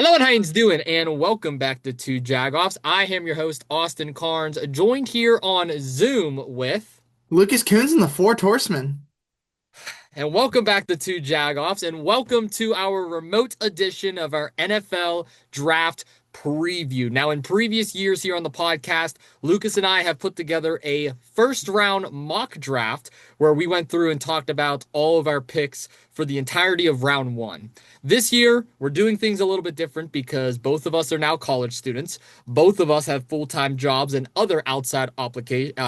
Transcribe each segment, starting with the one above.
Hello, and how you doing? And welcome back to Two Jagoffs. I am your host, Austin Cairns, joined here on Zoom with, Lucas Kuhns and the Four Horsemen. and welcome back to Two Jagoffs, and welcome to our remote edition of our NFL Draft Preview. Now, in previous years here on the podcast, Lucas and I have put together a first round mock draft where we went through and talked about all of our picks for the entirety of round one. This year, we're doing things a little bit different because both of us are now college students. Both of us have full-time jobs and other outside obligations.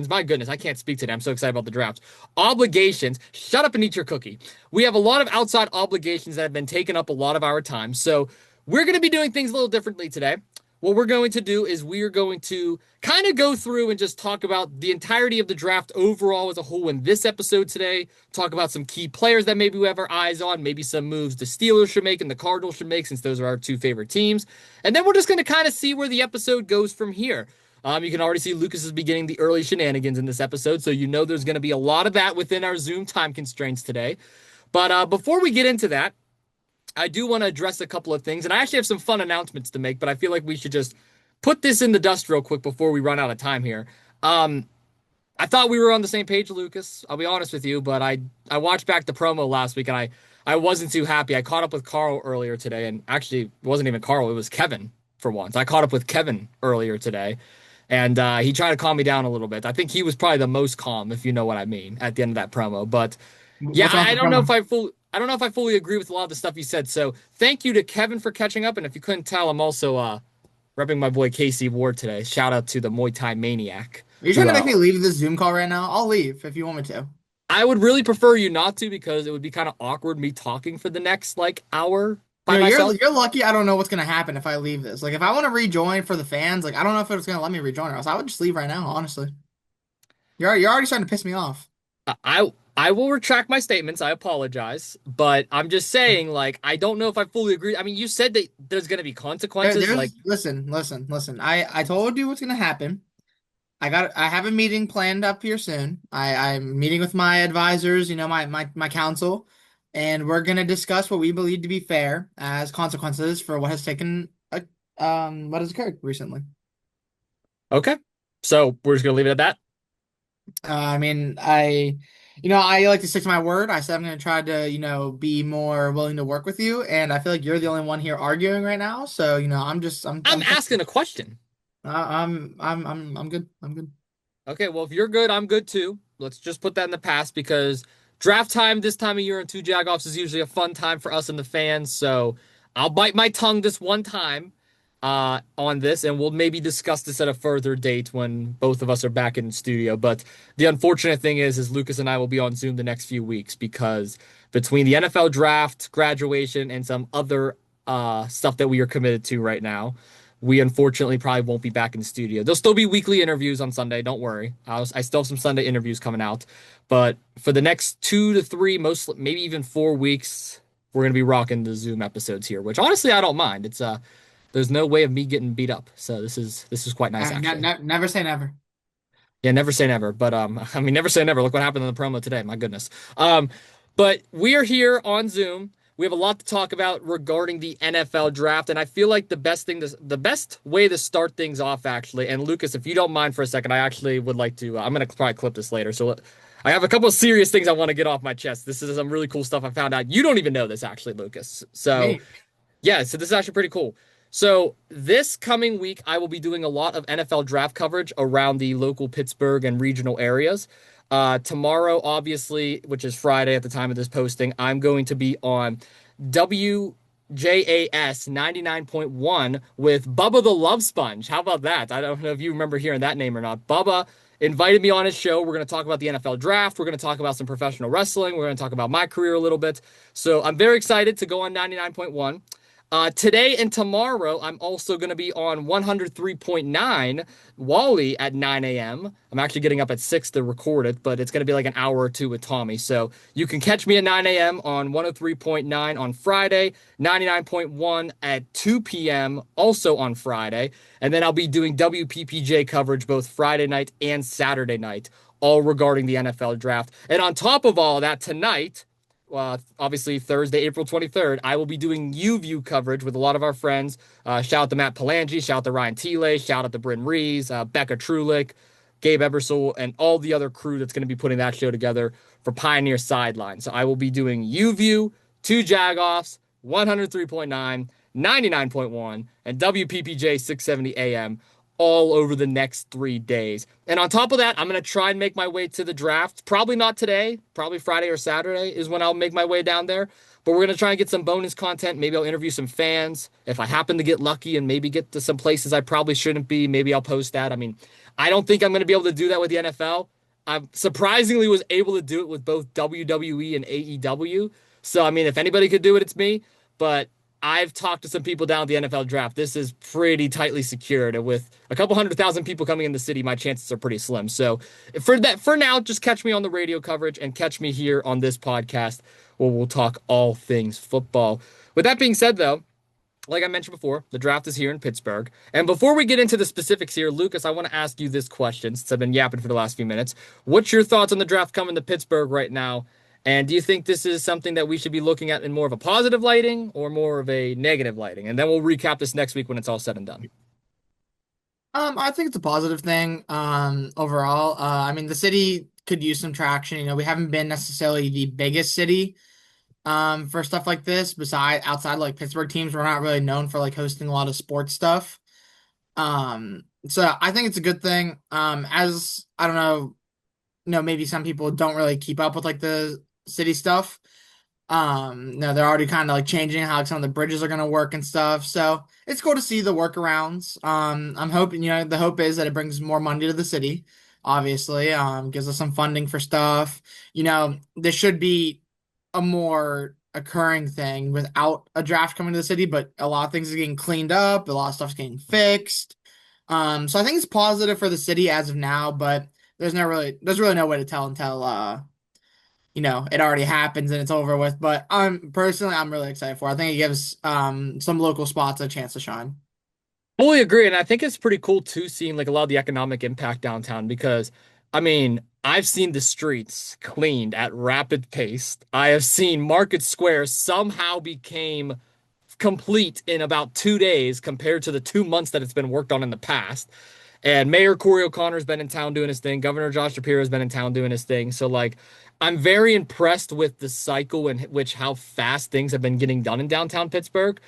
My goodness, I can't speak today. I'm so excited about the draft. Obligations. Shut up and eat your cookie. We have a lot of outside obligations that have been taking up a lot of our time. So we're going to be doing things a little differently today. What we're going to do is we are going to kind of go through and just talk about the entirety of the draft overall as a whole in this episode today. Talk about some key players that maybe we have our eyes on, maybe some moves the Steelers should make and the Cardinals should make since those are our two favorite teams. And then we're just going to kind of see where the episode goes from here. You can already see Lucas is beginning the early shenanigans in this episode, so you know there's going to be a lot of that within our Zoom time constraints today. But before we get into that, I do want to address a couple of things, and I actually have some fun announcements to make, but I feel like we should just put this in the dust real quick before we run out of time here. Um, I thought we were on the same page, Lucas. I'll be honest with you, but I watched back the promo last week, and I wasn't too happy. I caught up with Carl earlier today, and actually, it wasn't even Carl, it was Kevin for once. I caught up with Kevin earlier today, and he tried to calm me down a little bit. I think he was probably the most calm, if you know what I mean, at the end of that promo. But yeah, What's wrong with the promo? I don't know if I fully agree with a lot of the stuff you said. So thank you to Kevin for catching up. And if you couldn't tell, I'm also repping my boy Casey Ward today. Shout out to the Muay Thai maniac. Are you trying Who to make me leave this Zoom call right now? I'll leave if you want me to. I would really prefer you not to because it would be kind of awkward me talking for the next like hour by myself. You're lucky I don't know what's gonna happen if I leave this. Like if I want to rejoin for the fans, like I don't know if it's gonna let me rejoin or else I would just leave right now, honestly. You're already starting to piss me off. I will retract my statements. I apologize, but I'm just saying, like, I don't know if I fully agree. I mean, you said that there's going to be consequences. Like, Listen. I told you what's gonna happen. I have a meeting planned up here soon. I'm meeting with my advisors, my council, and we're gonna discuss what we believe to be fair as consequences for what has occurred recently. okay, so we're just going to leave it at that. I mean, I like to stick to my word. I said I'm gonna try to, be more willing to work with you, and I feel like you're the only one here arguing right now. So, I'm asking a question. I'm good. I'm good. Okay, well, if you're good, I'm good too. Let's just put that in the past because draft time this time of year in two Jagoffs is usually a fun time for us and the fans. So I'll bite my tongue this one time on this, and we'll maybe discuss this at a further date when both of us are back in the studio. But the unfortunate thing is Lucas and I will be on Zoom the next few weeks because between the NFL draft, graduation, and some other stuff that we are committed to right now, we unfortunately probably won't be back in the studio. There'll still be weekly interviews on Sunday. Don't worry. I still have some Sunday interviews coming out. But for the next 2 to 3, most maybe even 4 weeks, we're gonna be rocking the Zoom episodes here, which honestly I don't mind. It's there's no way of me getting beat up. So this is quite nice actually. Never say never. Yeah, never say never. But I mean never say never. Look what happened in the promo today. My goodness. But we are here on Zoom. We have a lot to talk about regarding the NFL draft, and I feel like the best way to start things off, actually. And Lucas, if you don't mind for a second, I actually would like to. I'm gonna probably clip this later, so I have a couple of serious things I want to get off my chest. This is some really cool stuff I found out. You don't even know this, actually, Lucas. So Me. yeah, so this is actually pretty cool. So this coming week, I will be doing a lot of NFL draft coverage around the local Pittsburgh and regional areas. Tomorrow, obviously, which is Friday at the time of this posting, I'm going to be on WJAS 99.1 with Bubba the Love Sponge. How about that? I don't know if you remember hearing that name or not. Bubba invited me on his show. We're going to talk about the NFL draft. We're going to talk about some professional wrestling. We're going to talk about my career a little bit. So I'm very excited to go on 99.1. Today and tomorrow, I'm also going to be on 103.9 Wally at 9 a.m. I'm actually getting up at 6 to record it, but it's going to be like an hour or two with Tommy. So you can catch me at 9 a.m. on 103.9 on Friday, 99.1 at 2 p.m. also on Friday. And then I'll be doing WPPJ coverage both Friday night and Saturday night, all regarding the NFL draft. And on top of all that, tonight, obviously Thursday, April 23rd, I will be doing U-View coverage with a lot of our friends. Shout out to Matt Palangi, shout out to Ryan Thiele, shout out to Bryn Rees, Becca Trulick, Gabe Ebersol, and all the other crew that's going to be putting that show together for Pioneer Sideline. So I will be doing U-View, two Jagoffs, 103.9, 99.1, and WPPJ 670 AM all over the next 3 days. And on top of that, I'm going to try and make my way to the draft. Probably not today. Probably Friday or Saturday is when I'll make my way down there. But we're going to try and get some bonus content. Maybe I'll interview some fans. If I happen to get lucky and maybe get to some places I probably shouldn't be, maybe I'll post that. I mean, I don't think I'm going to be able to do that with the NFL. I surprisingly was able to do it with both WWE and AEW. So, I mean, if anybody could do it, it's me. But I've talked to some people down at the NFL draft. This is pretty tightly secured, and with a couple 100,000 people coming in the city, my chances are pretty slim. So, for now, just catch me on the radio coverage and catch me here on this podcast where we'll talk all things football. With that being said, though, like I mentioned before, the draft is here in Pittsburgh. And before we get into the specifics here, Lucas, I want to ask you this question since I've been yapping for the last few minutes. What's your thoughts on the draft coming to Pittsburgh right now? And do you think this is something that we should be looking at in more of a positive lighting or more of a negative lighting? And then we'll recap this next week when it's all said and done. I think it's a positive thing, overall. I mean, the city could use some traction. We haven't been necessarily the biggest city, for stuff like this. Outside like Pittsburgh teams, we're not really known for like hosting a lot of sports stuff. So I think it's a good thing. As I don't know, maybe some people don't really keep up with like the city stuff. No, they're already kind of like changing how some of the bridges are going to work and stuff. So it's cool to see the workarounds. I'm hoping, the hope is that it brings more money to the city, obviously, gives us some funding for stuff. This should be a more occurring thing without a draft coming to the city, but a lot of things are getting cleaned up, a lot of stuff's getting fixed. So I think it's positive for the city as of now, but there's really no way to tell until it already happens and it's over with. But I'm really excited for it. I think it gives some local spots a chance to shine. Fully agree. And I think it's pretty cool too, seeing like a lot of the economic impact downtown because, I mean, I've seen the streets cleaned at rapid pace. I have seen Market Square somehow became complete in about 2 days compared to the 2 months that it's been worked on in the past. And Mayor Corey O'Connor's been in town doing his thing. Governor Josh Shapiro's been in town doing his thing. So, like, I'm very impressed with the cycle in which how fast things have been getting done in downtown Pittsburgh.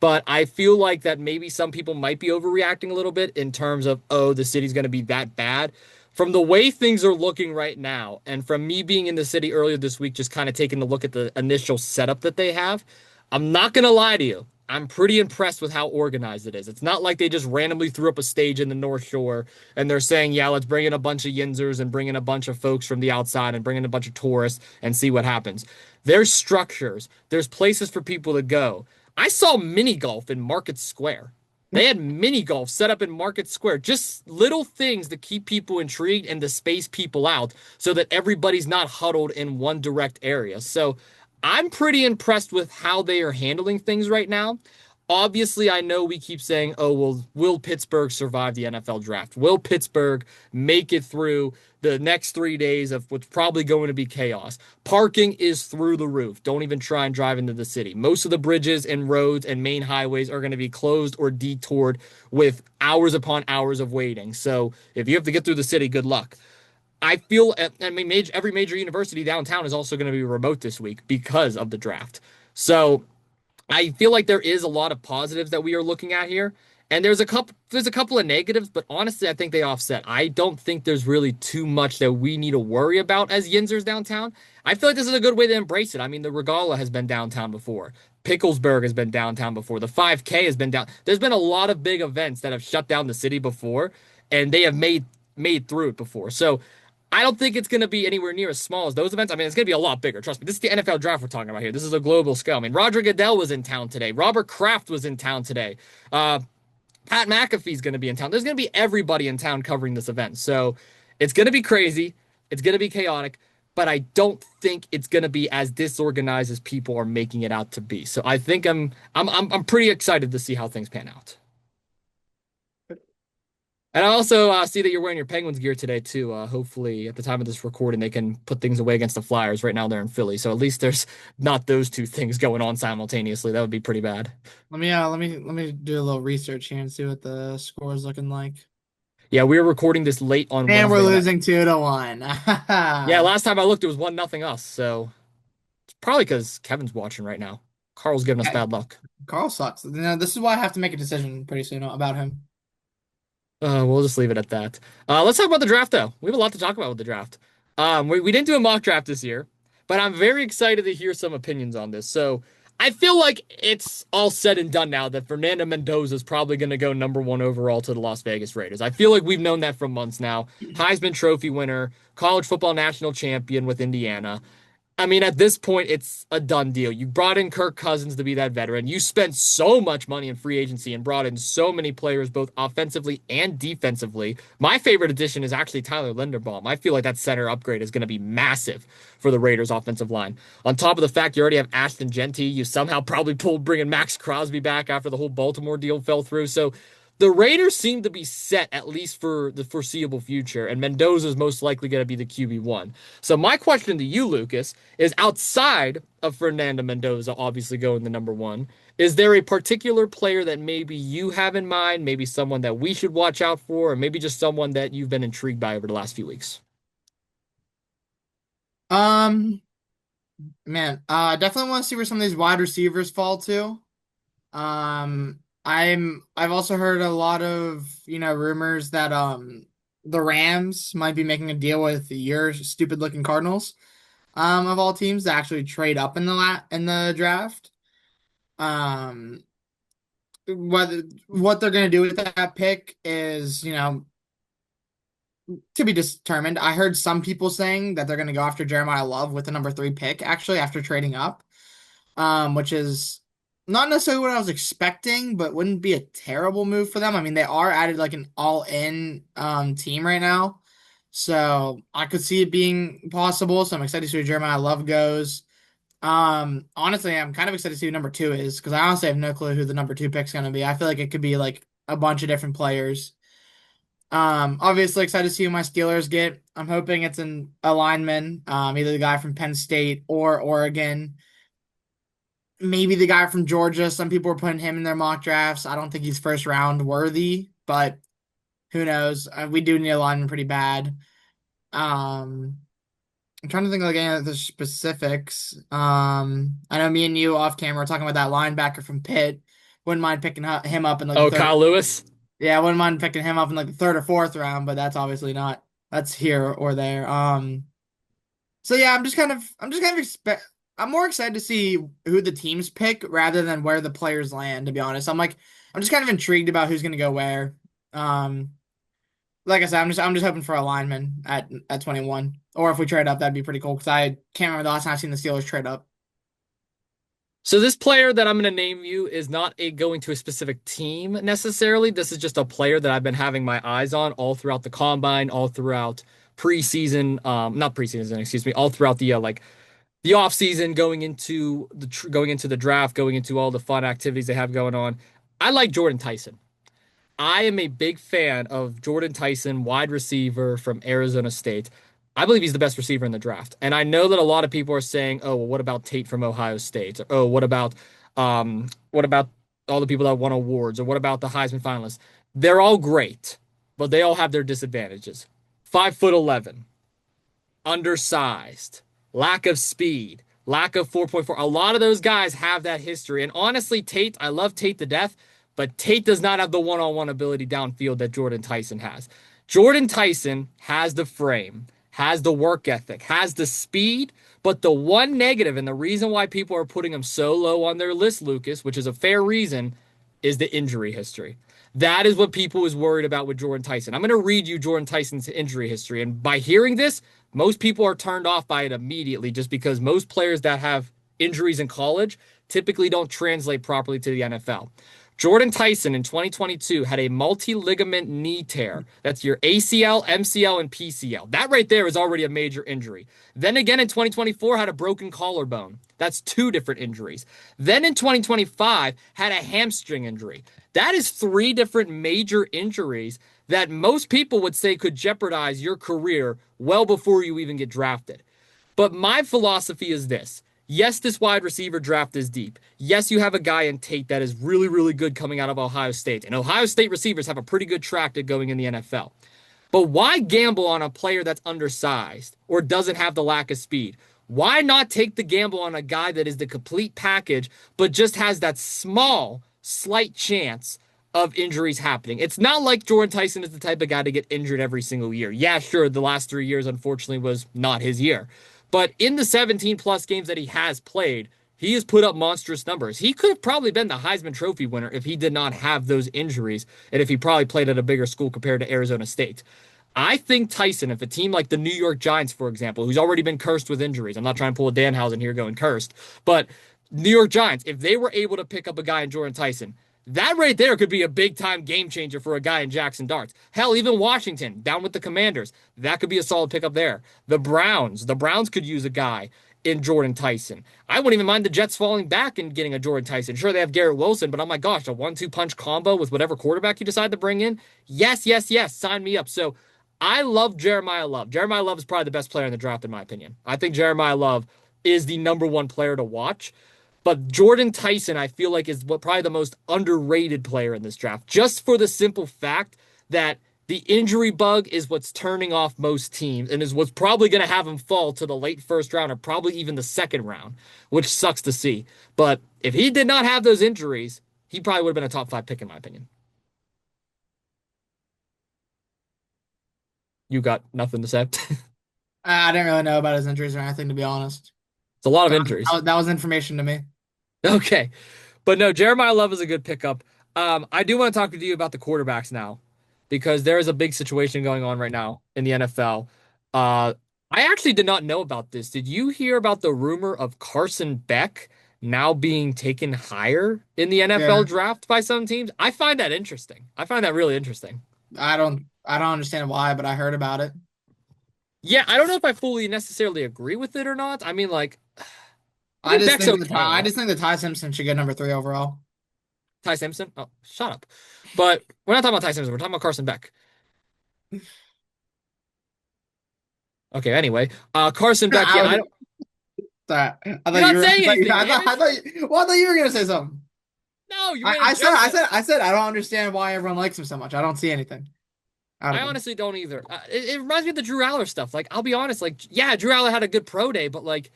But I feel like that maybe some people might be overreacting a little bit in terms of, oh, the city's going to be that bad. From the way things are looking right now, and from me being in the city earlier this week, just kind of taking a look at the initial setup that they have, I'm not going to lie to you. I'm pretty impressed with how organized it is. It's not like they just randomly threw up a stage in the North Shore and they're saying, yeah, let's bring in a bunch of Yinzers and bring in a bunch of folks from the outside and bring in a bunch of tourists and see what happens. There's structures, there's places for people to go. I saw mini golf in Market Square. They had mini golf set up in Market Square, just little things to keep people intrigued and to space people out so that everybody's not huddled in one direct area. So I'm pretty impressed with how they are handling things right now. Obviously, I know we keep saying, oh, well, will Pittsburgh survive the NFL draft? Will Pittsburgh make it through the next 3 days of what's probably going to be chaos? Parking is through the roof. Don't even try and drive into the city. Most of the bridges and roads and main highways are going to be closed or detoured with hours upon hours of waiting. So if you have to get through the city, good luck. I mean, every major university downtown is also going to be remote this week because of the draft. So I feel like there is a lot of positives that we are looking at here. And there's a couple of negatives, but honestly, I think they offset. I don't think there's really too much that we need to worry about as Yinzers downtown. I feel like this is a good way to embrace it. I mean, the Regala has been downtown before. Picklesburg has been downtown before. The 5K has been down. There's been a lot of big events that have shut down the city before, and they have made through it before. So I don't think it's going to be anywhere near as small as those events. I mean, it's going to be a lot bigger. Trust me. This is the NFL draft we're talking about here. This is a global scale. I mean, Roger Goodell was in town today. Robert Kraft was in town today. Uh, Pat McAfee's going to be in town. There's going to be everybody in town covering this event. So it's going to be crazy. It's going to be chaotic, but I don't think it's going to be as disorganized as people are making it out to be. So I think I'm pretty excited to see how things pan out. And I also see that you're wearing your Penguins gear today too. Hopefully, at the time of this recording, they can put things away against the Flyers. Right now, they're in Philly, so at least there's not those two things going on simultaneously. That would be pretty bad. Let me do a little research here and see what the score is looking like. Yeah, we were recording this late on And we're Wednesday night. losing 2-1. Yeah, last time I looked, it was 1-0 us. So it's probably because Kevin's watching right now. Carl's giving us Yeah, bad luck. Carl sucks. This is why I have to make a decision pretty soon about him. We'll just leave it at that. Let's talk about the draft, though. We have a lot to talk about with the draft. We didn't do a mock draft this year, but I'm very excited to hear some opinions on this. So I feel like it's all said and done now that Fernando Mendoza is probably going to go #1 overall to the Las Vegas Raiders. I feel like we've known that for months now. Heisman Trophy winner, college football national champion with Indiana. I mean, at this point, it's a done deal. You brought in Kirk Cousins to be that veteran. You spent so much money in free agency and brought in so many players, both offensively and defensively. My favorite addition is actually Tyler Linderbaum. I feel like that center upgrade is going to be massive for the Raiders' offensive line. On top of the fact you already have Ashton Genty, you somehow probably pulled bringing Max Crosby back after the whole Baltimore deal fell through. So the Raiders seem to be set at least for the foreseeable future, and Mendoza is most likely going to be the QB1. So my question to you, Lucas, is outside of Fernando Mendoza, obviously going the #1, is there a particular player that maybe you have in mind, maybe someone that we should watch out for, or maybe just someone that you've been intrigued by over the last few weeks? Um, Man, definitely want to see where some of these wide receivers fall to. I've also heard a lot of, rumors that the Rams might be making a deal with your stupid looking Cardinals, of all teams to actually trade up in the draft. Um, what they're gonna do with that pick is, to be determined. I heard some people saying that they're gonna go after Jeremiah Love with the #3 pick, actually, after trading up, which is not necessarily what I was expecting, but wouldn't be a terrible move for them. I mean, they are added like an all-in team right now, so I could see it being possible. So I'm excited to see where Jeremiah Love goes. Honestly, I'm kind of excited to see who #2 is because I honestly have no clue who the #2 pick's gonna be. I feel like it could be like a bunch of different players. Obviously excited to see who my Steelers get. I'm hoping it's an lineman, either the guy from Penn State or Oregon. Maybe the guy from Georgia. Some people are putting him in their mock drafts. I don't think he's first round worthy, but who knows? We do need a lineman pretty bad. Um, I'm trying to think of like any of the specifics. I know me and you off camera were talking about that linebacker from Pitt. Wouldn't mind picking him up in like the Oh, third. Kyle Lewis? Yeah, I wouldn't mind picking him up in like the third or fourth round, but that's obviously not. That's here or there. So yeah, I'm just kind of I'm more excited to see who the teams pick rather than where the players land, to be honest. I'm just kind of intrigued about who's gonna go where. Um, like I said, I'm just hoping for a lineman at 21. Or if we trade up, that'd be pretty cool because I can't remember the last time I've seen the Steelers trade up. So this player that I'm going to name you is not going to a specific team necessarily. This is just a player that I've been having my eyes on all throughout the combine, all throughout preseason, not preseason, excuse me, all throughout the like the off season, going into the draft, going into all the fun activities they have going on. I like Jordan Tyson. I am a big fan of Jordan Tyson, wide receiver from Arizona State. I believe he's the best receiver in the draft. And I know that a lot of people are saying, "Oh, well, what about Tate from Ohio State?" Or, "Oh, what about all the people that won awards? Or what about the Heisman finalists?" They're all great, but they all have their disadvantages. 5'11", undersized, lack of speed, lack of 4.4. A lot of those guys have that history. And honestly, Tate, I love Tate to death, but Tate does not have the one-on-one ability downfield that Jordan Tyson has. Jordan Tyson has the frame, has the work ethic, has the speed, but the one negative and the reason why people are putting him so low on their list, Lucas, which is a fair reason, is the injury history. That is what people is worried about with Jordan Tyson. I'm going to read you Jordan Tyson's injury history, and by hearing this, most people are turned off by it immediately just because most players that have injuries in college typically don't translate properly to the NFL. Jordan Tyson in 2022 had a multi-ligament knee tear. That's your ACL, MCL, and PCL. That right there is already a major injury. Then again in 2024 had a broken collarbone. That's two different injuries. Then in 2025 had a hamstring injury. That is three different major injuries that most people would say could jeopardize your career well before you even get drafted. But my philosophy is this. Yes, this wide receiver draft is deep. Yes, you have a guy in Tate that is really, really good coming out of Ohio State. And Ohio State receivers have a pretty good track to going in the NFL. But why gamble on a player that's undersized or doesn't have the lack of speed? Why not take the gamble on a guy that is the complete package, but just has that small, slight chance of injuries happening? It's not like Jordan Tyson is the type of guy to get injured every single year. Yeah, sure, the last 3 years, unfortunately, was not his year. But in the 17 plus games that he has played, he has put up monstrous numbers. He could have probably been the Heisman Trophy winner if he did not have those injuries and if he probably played at a bigger school compared to Arizona State. I think Tyson, if a team like the New York Giants, for example, who's already been cursed with injuries, I'm not trying to pull a Danhausen here going cursed, but New York Giants, if they were able to pick up a guy in Jordan Tyson, that right there could be a big time game changer for a guy in Jackson Darts. Hell, even Washington, down with the Commanders, that could be a solid pickup there. The Browns could use a guy in Jordan Tyson. I wouldn't even mind the Jets falling back and getting a Jordan Tyson. Sure, they have Garrett Wilson, but oh my gosh, a 1-2 punch combo with whatever quarterback you decide to bring in. Yes, yes, yes, sign me up. So I love Jeremiah Love. Jeremiah Love is probably the best player in the draft, in my opinion. I think Jeremiah Love is the number one player to watch. But Jordan Tyson, I feel like, is probably the most underrated player in this draft, just for the simple fact that the injury bug is what's turning off most teams and is what's probably going to have him fall to the late first round or probably even the second round, which sucks to see. But if he did not have those injuries, he probably would have been a top five pick, in my opinion. You got nothing to say? It's I didn't really know about his injuries or anything, to be honest. a lot of So injuries. that was information to me. Okay. But no, Jeremiah Love is a good pickup. I do want to talk to you about the quarterbacks now because there is a big situation going on right now in the NFL. Uh, I actually did not know about this. Did you hear about the rumor of Carson Beck now being taken higher in the NFL Yeah, draft by some teams? I find that interesting. I find that really interesting. I don't understand why, but I heard about it. Yeah, I don't know if I fully necessarily agree with it or not. I mean, like, I think Beck's I okay. just think that Ty Simpson should get number three overall. Ty Simpson? Oh, shut up. But we're not talking about Ty Simpson. We're talking about Carson Beck. Okay, anyway. Carson Beck, yeah, I I was don't. sorry. You're not saying anything, I Hamish. thought well, I thought you were gonna say something. No, you made a joke. I said I don't understand why everyone likes him so much. I don't see anything out I of him. honestly don't either. It reminds me of the Drew Aller stuff. Like, I'll be honest, like, yeah, Drew Aller had a good pro day, but like,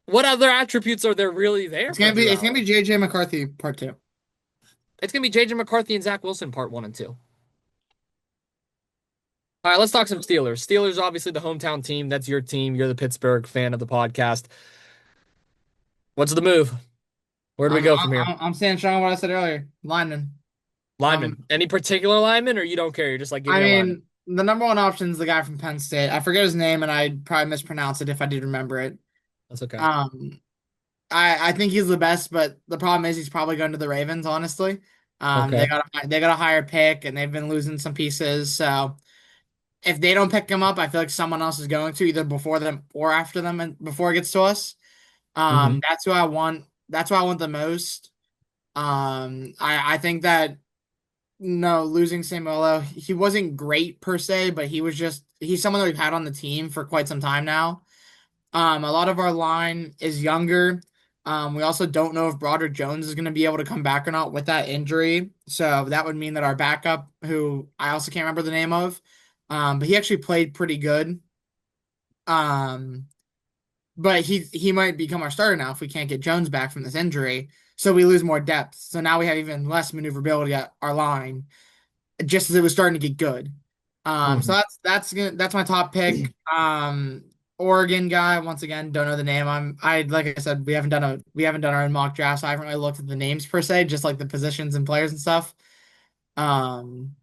what other attributes are there really there for Drew It's gonna Aller? be JJ McCarthy part two. It's gonna be JJ McCarthy and Zach Wilson part one and two. All right, let's talk some Steelers. Steelers, obviously the hometown team. That's your team. You're the Pittsburgh fan of the podcast. What's the move? Where do we go from here? I'm saying strong on what I said earlier. Lineman. Um, Lineman. Any particular lineman, or you don't care? You're just like, give I me a lineman. mean, the number one option is the guy from Penn State. I forget his name, and I'd probably mispronounce it if I did remember it. That's okay. Um, I think he's the best, but the problem is he's probably going to the Ravens, honestly. Okay. They got a higher pick, and they've been losing some pieces. So if they don't pick him up, I feel like someone else is going to either before them or after them, and before it gets to us. Mm-hmm. That's who I want. That's who I want the most. I think that no, losing Samuelo, he wasn't great per se, but he's someone that we've had on the team for quite some time now. A lot of our line is younger. We also don't know if Broderick Jones is going to be able to come back or not with that injury. So that would mean that our backup, who I also can't remember the name of, but he actually played pretty good. Um, but he might become our starter now if we can't get Jones back from this injury. So we lose more depth. So now we have even less maneuverability at our line, just as it was starting to get good. So Mm-hmm. that's my top pick. Oregon guy, once again, don't know the name. I like I said, we haven't done our own mock draft, so I haven't really looked at the names per se, just like the positions and players and stuff. Um,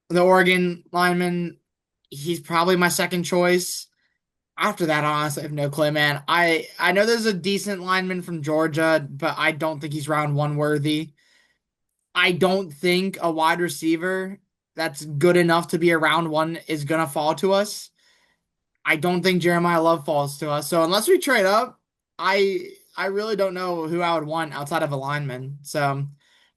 the Oregon lineman, he's probably my second choice. After that, honestly, I have no clue, man. I know there's a decent lineman from Georgia, but I don't think he's round one worthy. I don't think a wide receiver that's good enough to be a round one is gonna fall to us. I don't think Jeremiah Love falls to us. So unless we trade up, I really don't know who I would want outside of a lineman. So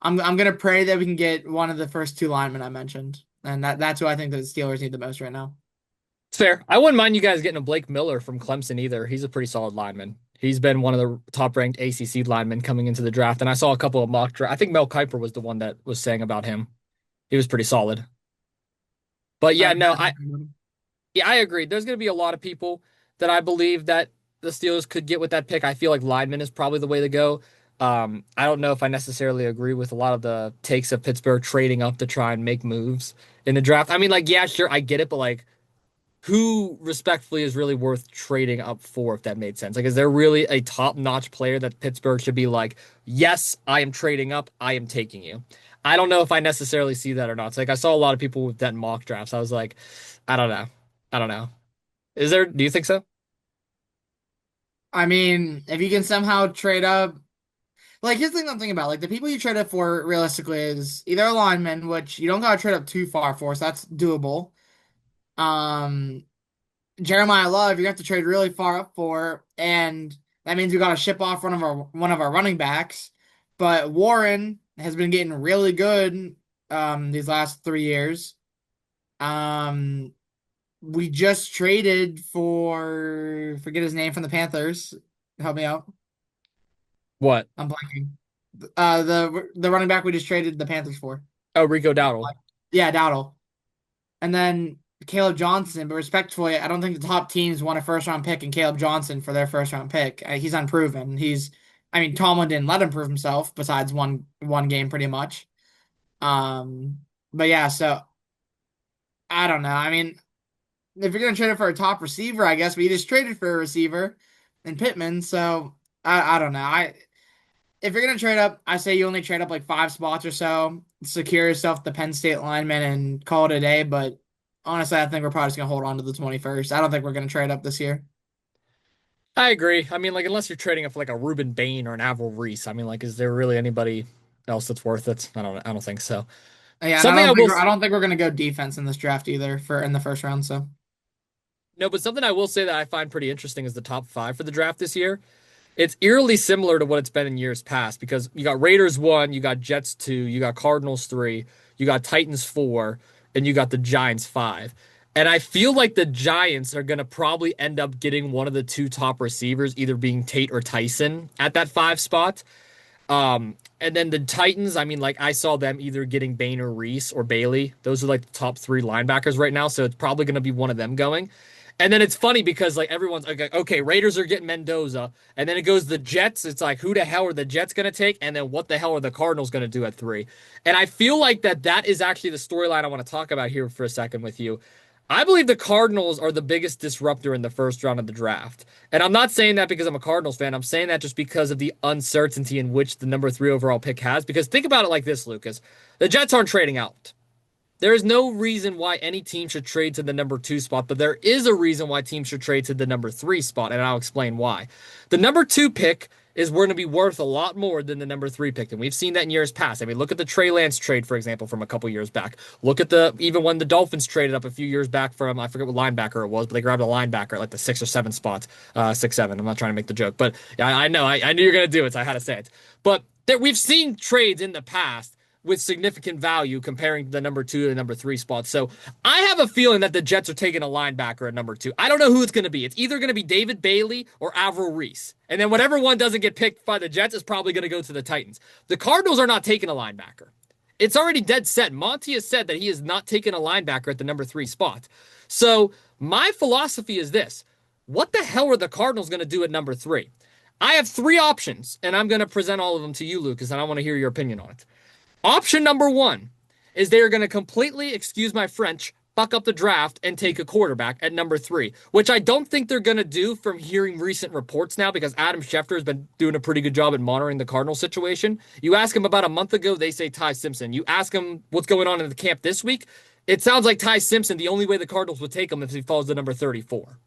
I'm gonna pray that we can get one of the first two linemen I mentioned. And that's who I think that the Steelers need the most right now. It's fair. I wouldn't mind you guys getting a Blake Miller from Clemson either. He's a pretty solid lineman. He's been one of the top ranked ACC linemen coming into the draft. And I saw a couple of mock draft. I think Mel Kiper was the one that was saying about him. He was pretty solid. But yeah, no, I agree. There's going to be a lot of people that I believe that the Steelers could get with that pick. I feel like lineman is probably the way to go. I don't know if I necessarily agree with a lot of the takes of Pittsburgh trading up to try and make moves in the draft. I mean, like, yeah, sure, I get it, but like, who respectfully is really worth trading up for, if that made sense? Like, is there really a top-notch player that Pittsburgh should be like, yes, I am trading up, I am taking you? I don't know if I necessarily see that or not. So, like, I saw a lot of people with that mock drafts. I was like, I don't know. I don't know. Do you think so? I mean, if you can somehow trade up, like here's the thing I'm thinking about. Like the people you trade up for realistically is either a lineman, which you don't gotta trade up too far for, so that's doable. Um, Jeremiah Love, you have to trade really far up for, and that means we got to ship off one of our running backs. But Warren has been getting really good these last 3 years. Um, we just traded for forget his name from the Panthers. Help me out. What? I'm blanking. The running back we just traded the Panthers for. Oh, Rico Dowdle. Yeah, Dowdle. And then Caleb Johnson, but respectfully, I don't think the top teams want a first round pick and Caleb Johnson for their first round pick. He's unproven. I mean, Tomlin didn't let him prove himself besides one game pretty much. Um, but yeah, so I don't know. I mean, if you're gonna trade it for a top receiver, I guess we just traded for a receiver in Pittman. So I don't know. I If you're gonna trade up, I say you only trade up like 5 spots or so, secure yourself the Penn State lineman and call it a day. But honestly, I think we're probably just gonna hold on to the 21st. I don't think we're gonna trade up this year. I agree. I mean, like, unless you're trading up for like a Ruben Bain or an Avril Reese, I mean, like, is there really anybody else that's worth it? I don't think so. Yeah, and Something I will I don't think we're gonna go defense in this draft either for in the first round. So no, but something I will say that I find pretty interesting is the top five for the draft this year. It's eerily similar to what it's been in years past because you got Raiders one, you got Jets two, you got Cardinals three, you got Titans four, and you got the Giants five. And I feel like the Giants are going to probably end up getting one of the two top receivers, either being Tate or Tyson at that five spot. And then the Titans, I mean, like I saw them either getting Bain or Reese or Bailey. Those are like the top three linebackers right now, so it's probably going to be one of them going. And then it's funny because like everyone's like, okay, Raiders are getting Mendoza, and then it goes the Jets. It's like, who the hell are the Jets going to take? And then what the hell are the Cardinals going to do at three? And I feel like that is actually the storyline I want to talk about here for a second with you. I believe the Cardinals are the biggest disruptor in the first round of the draft. And I'm not saying that because I'm a Cardinals fan. I'm saying that just because of the uncertainty in which the number three overall pick has. Because think about it like this, Lucas. The Jets aren't trading out. There is no reason why any team should trade to the number two spot, but there is a reason why teams should trade to the number three spot, and I'll explain why. The number two pick is going to be worth a lot more than the number three pick, and we've seen that in years past. I mean, look at the Trey Lance trade, for example, from a couple years back. Look at even when the Dolphins traded up a few years back from, I forget what linebacker it was, but they grabbed a linebacker at like the 6 or 7 spot, 6-7. I'm not trying to make the joke, but yeah, I know, I knew you were going to do it, so I had to say it. But we've seen trades in the past with significant value comparing the number two to the number three spot. So I have a feeling that the Jets are taking a linebacker at number two. I don't know who it's going to be. It's either going to be David Bailey or Avril Reese. And then whatever one doesn't get picked by the Jets is probably going to go to the Titans. The Cardinals are not taking a linebacker. It's already dead set. Monty has said that he is not taking a linebacker at the number three spot. So my philosophy is this. What the hell are the Cardinals going to do at number three? I have 3 options, and I'm going to present all of them to you, Lucas, and I want to hear your opinion on it. Option number 1 is they are going to completely, excuse my French, fuck up the draft and take a quarterback at number 3, which I don't think they're going to do from hearing recent reports now because Adam Schefter has been doing a pretty good job at monitoring the Cardinals situation. You ask him about a month ago, they say Ty Simpson. You ask him what's going on in the camp this week, it sounds like Ty Simpson, the only way the Cardinals would take him if he falls to number 34.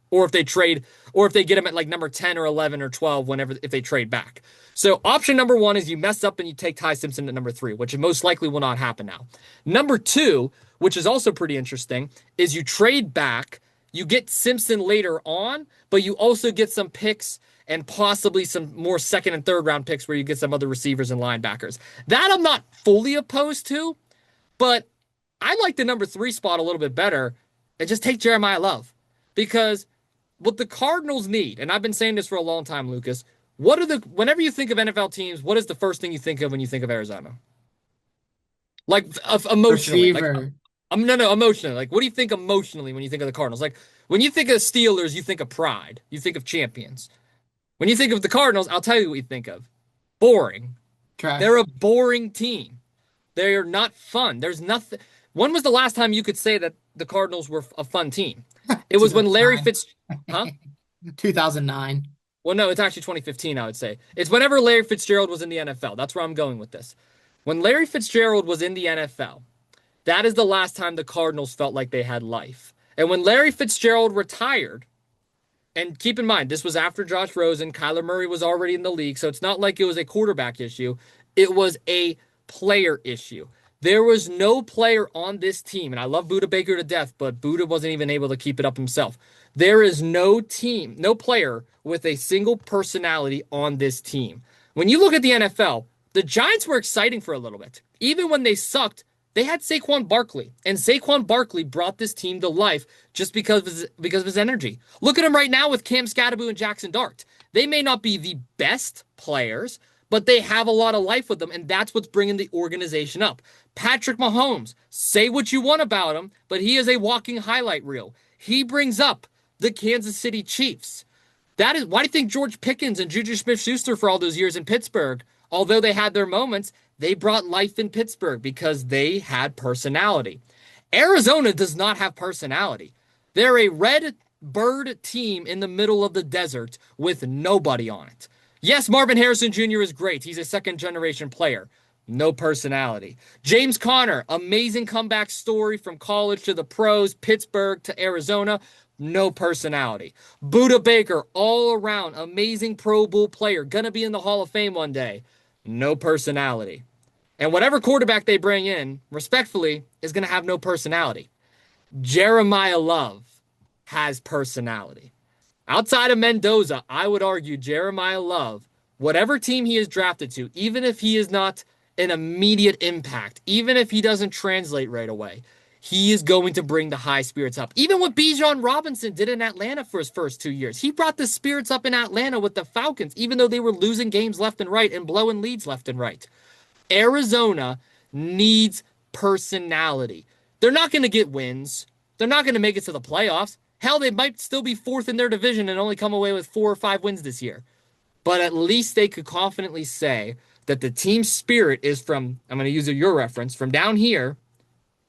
or if they trade, or if they get him at like number 10 or 11 or 12, whenever, if they trade back. So option number one is you mess up and you take Ty Simpson at number three, which most likely will not happen now. Number two, which is also pretty interesting, is you trade back, you get Simpson later on, but you also get some picks and possibly some more second and third round picks where you get some other receivers and linebackers. That I'm not fully opposed to, but I like the number three spot a little bit better and just take Jeremiah Love. Because what the Cardinals need, and I've been saying this for a long time, Lucas, whenever you think of NFL teams, what is the first thing you think of when you think of Arizona? Like emotionally, like Receiver. no, emotionally. Like, what do you think emotionally when you think of the Cardinals? Like, when you think of Steelers, you think of pride. You think of champions. When you think of the Cardinals, I'll tell you what you think of. Boring. They're Trash. a boring team. They are not fun. There's nothing. When was the last time you could say that the Cardinals were a fun team? It was when Larry 2009. Fitz, huh? 2009. Well, no, it's actually 2015, I would say. It's whenever Larry Fitzgerald was in the NFL. That's where I'm going with this. When Larry Fitzgerald was in the NFL, that is the last time the Cardinals felt like they had life. And when Larry Fitzgerald retired, and keep in mind, this was after Josh Rosen, Kyler Murray was already in the league, so it's not like it was a quarterback issue. It was a player issue. There was no player on this team, and I love Buda Baker to death, but Buda wasn't even able to keep it up himself. There is no team, no player with a single personality on this team. When you look at the NFL, the Giants were exciting for a little bit. Even when they sucked, they had Saquon Barkley, and Saquon Barkley brought this team to life just because of his energy. Look at him right now with Cam Scatterbo and Jackson Dart. They may not be the best players, but they have a lot of life with them, and that's what's bringing the organization up. Patrick Mahomes, say what you want about him, but he is a walking highlight reel. He brings up the Kansas City Chiefs. That is why do you think George Pickens and Juju Smith-Schuster for all those years in Pittsburgh, although they had their moments, they brought life in Pittsburgh because they had personality. Arizona does not have personality. They're a red bird team in the middle of the desert with nobody on it. Yes, Marvin Harrison Jr. is great. He's a second generation player. No personality. James Conner, amazing comeback story from college to the pros, Pittsburgh to Arizona. No personality. Buda Baker, all around, amazing Pro Bowl player. Gonna be in the Hall of Fame one day. No personality. And whatever quarterback they bring in, respectfully, is going to have no personality. Jeremiah Love has personality. Outside of Mendoza, I would argue Jeremiah Love, whatever team he is drafted to, even if he is not an immediate impact, even if he doesn't translate right away, he is going to bring the high spirits up. Even what Bijan Robinson did in Atlanta for his first 2 years. He brought the spirits up in Atlanta with the Falcons, even though they were losing games left and right and blowing leads left and right. Arizona needs personality. They're not going to get wins. They're not going to make it to the playoffs. Hell, they might still be fourth in their division and only come away with 4 or 5 wins this year. But at least they could confidently say that the team spirit is from, I'm going to use your reference, from down here,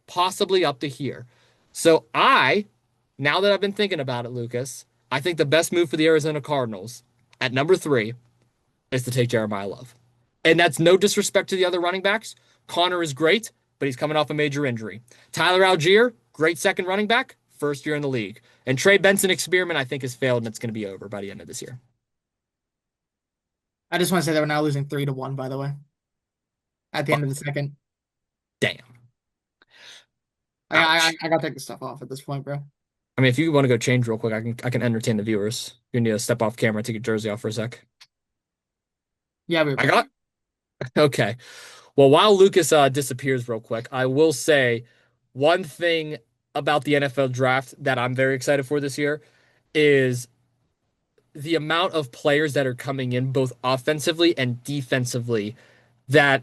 possibly up to here. So now that I've been thinking about it, Lucas, I think the best move for the Arizona Cardinals at number three is to take Jeremiah Love. And that's no disrespect to the other running backs. Connor is great, but he's coming off a major injury. Tyler Algier, great second running back, first year in the league. And Trey Benson experiment, I think, has failed, and it's going to be over by the end of this year. I just want to say that we're now losing 3-1, by the way, at the end of the second. Damn. I gotta take the stuff off at this point, bro. I mean, if you want to go change real quick, I can entertain the viewers. You need to step off camera, take your jersey off for a sec. Yeah, I got okay. Well, while Lucas disappears real quick, I will say one thing about the NFL draft that I'm very excited for this year is the amount of players that are coming in both offensively and defensively that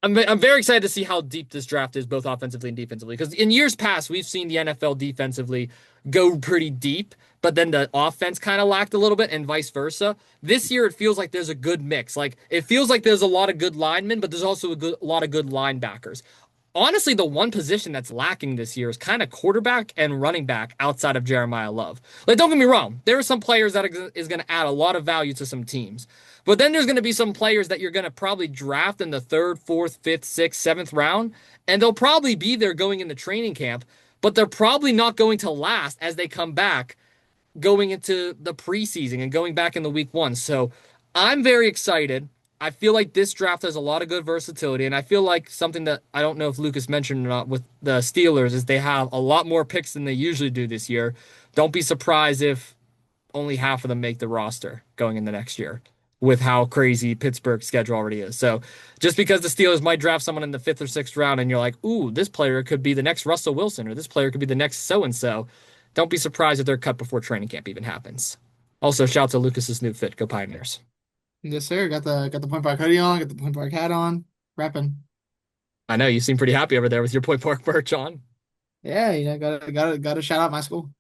I'm very excited to see how deep this draft is, both offensively and defensively. Because in years past, we've seen the NFL defensively go pretty deep, but then the offense kind of lacked a little bit, and vice versa. This year, it feels like there's a good mix. Like it feels like there's a lot of good linemen, but there's also a lot of good linebackers. Honestly, the one position that's lacking this year is kind of quarterback and running back outside of Jeremiah Love. Like, don't get me wrong, there are some players that is going to add a lot of value to some teams. But then there's going to be some players that you're going to probably draft in the third, fourth, fifth, sixth, seventh round, and they'll probably be there going into training camp, but they're probably not going to last as they come back going into the preseason and going back in the week one. So I'm very excited. I feel like this draft has a lot of good versatility, and I feel like something that I don't know if Lucas mentioned or not with the Steelers is they have a lot more picks than they usually do this year. Don't be surprised if only half of them make the roster going in the next year with how crazy Pittsburgh's schedule already is. So just because the Steelers might draft someone in the fifth or sixth round and you're like, ooh, this player could be the next Russell Wilson or this player could be the next so and so, don't be surprised if they're cut before training camp even happens. Also, shout out to Lucas's new fit. Go Pioneers. Yes, sir. Got the Point Park hoodie on. Got the Point Park hat on. Repping. I know you seem pretty happy over there with your Point Park merch on. Yeah, gotta shout out my school.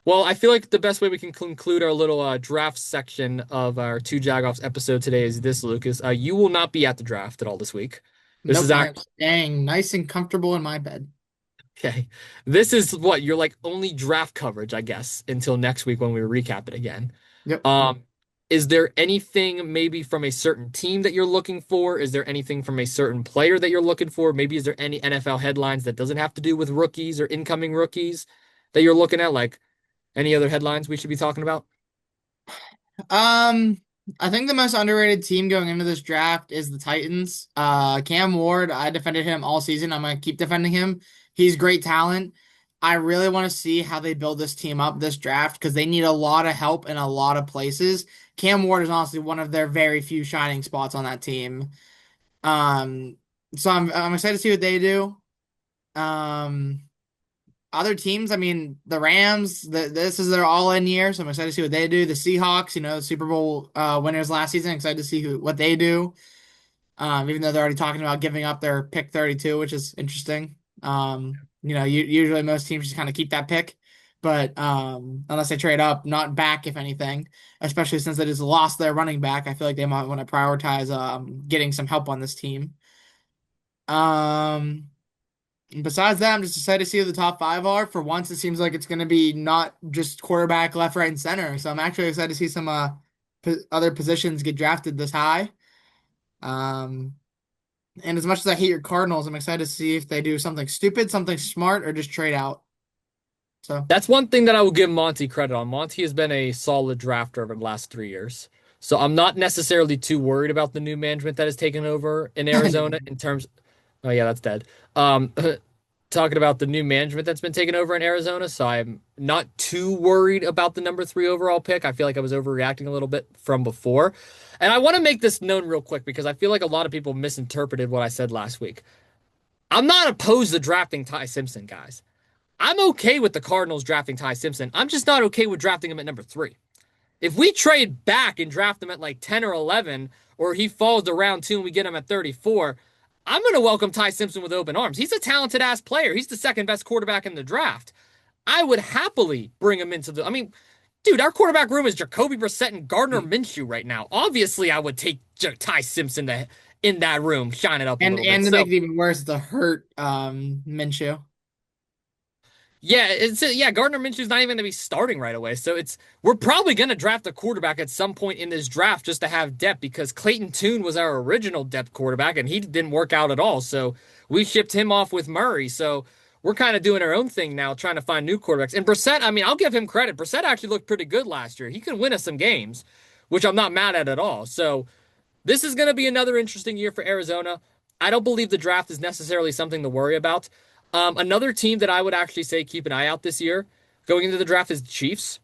Well, I feel like the best way we can conclude our little draft section of our two Jagoffs episode today is this, Lucas. You will not be at the draft at all this week. This is Nope, I am act staying nice and comfortable in my bed. okay. This is what your like only draft coverage, I guess, until next week when we recap it again. Yep. Um, is there anything maybe from a certain team that you're looking for? Is there anything from a certain player that you're looking for? Maybe is there any NFL headlines that doesn't have to do with rookies or incoming rookies that you're looking at? Like any other headlines we should be talking about? Um, I think the most underrated team going into this draft is the Titans. Cam Ward, I defended him all season. I'm gonna keep defending him. He's great talent. I really want to see how they build this team up this draft because they need a lot of help in a lot of places. Cam Ward is honestly one of their very few shining spots on that team. Um, so I'm excited to see what they do. Um, Other teams, I mean, the Rams, this is their all-in year, so I'm excited to see what they do. The Seahawks, Super Bowl winners last season, excited to see what they do. Even though they're already talking about giving up their pick 32, which is interesting. Usually most teams just kind of keep that pick, but unless they trade up, not back, if anything, especially since they just lost their running back, I feel like they might want to prioritize getting some help on this team. Um, Besides that, I'm just excited to see who the top five are. For once, it seems like it's going to be not just quarterback, left, right, and center. So I'm actually excited to see some other positions get drafted this high. Um, and as much as I hate your Cardinals, I'm excited to see if they do something stupid, something smart, or just trade out. So That's one thing that I will give Monty credit on. Monty has been a solid drafter over the last 3 years. So I'm not necessarily too worried about the new management that has taken over in Arizona in terms. Oh yeah, that's dead. Um, talking about the new management that's been taken over in Arizona, so I'm not too worried about the number three overall pick. I feel like I was overreacting a little bit from before. And I want to make this known real quick because I feel like a lot of people misinterpreted what I said last week. I'm not opposed to drafting Ty Simpson, guys. I'm okay with the Cardinals drafting Ty Simpson. I'm just not okay with drafting him at number three. If we trade back and draft him at like 10 or 11, or he falls to round two and we get him at 34, I'm going to welcome Ty Simpson with open arms. He's a talented ass player. He's the second best quarterback in the draft. I would happily bring him into the. I mean, dude, our quarterback room is Jacoby Brissett and Gardner Minshew right now. Obviously, I would take Ty Simpson in that room, shine it up a and little bit. and to make So it even worse, the hurt Minshew. yeah, Gardner Minshew's not even going to be starting right away. So we're probably going to draft a quarterback at some point in this draft just to have depth because Clayton Tune was our original depth quarterback and he didn't work out at all. So we shipped him off with Murray. So we're kind of doing our own thing now, trying to find new quarterbacks. And Brissett, I mean, I'll give him credit. Brissett actually looked pretty good last year. He can win us some games, which I'm not mad at all. So this is going to be another interesting year for Arizona. I don't believe the draft is necessarily something to worry about. Another team that I would actually say keep an eye out this year going into the draft is the Chiefs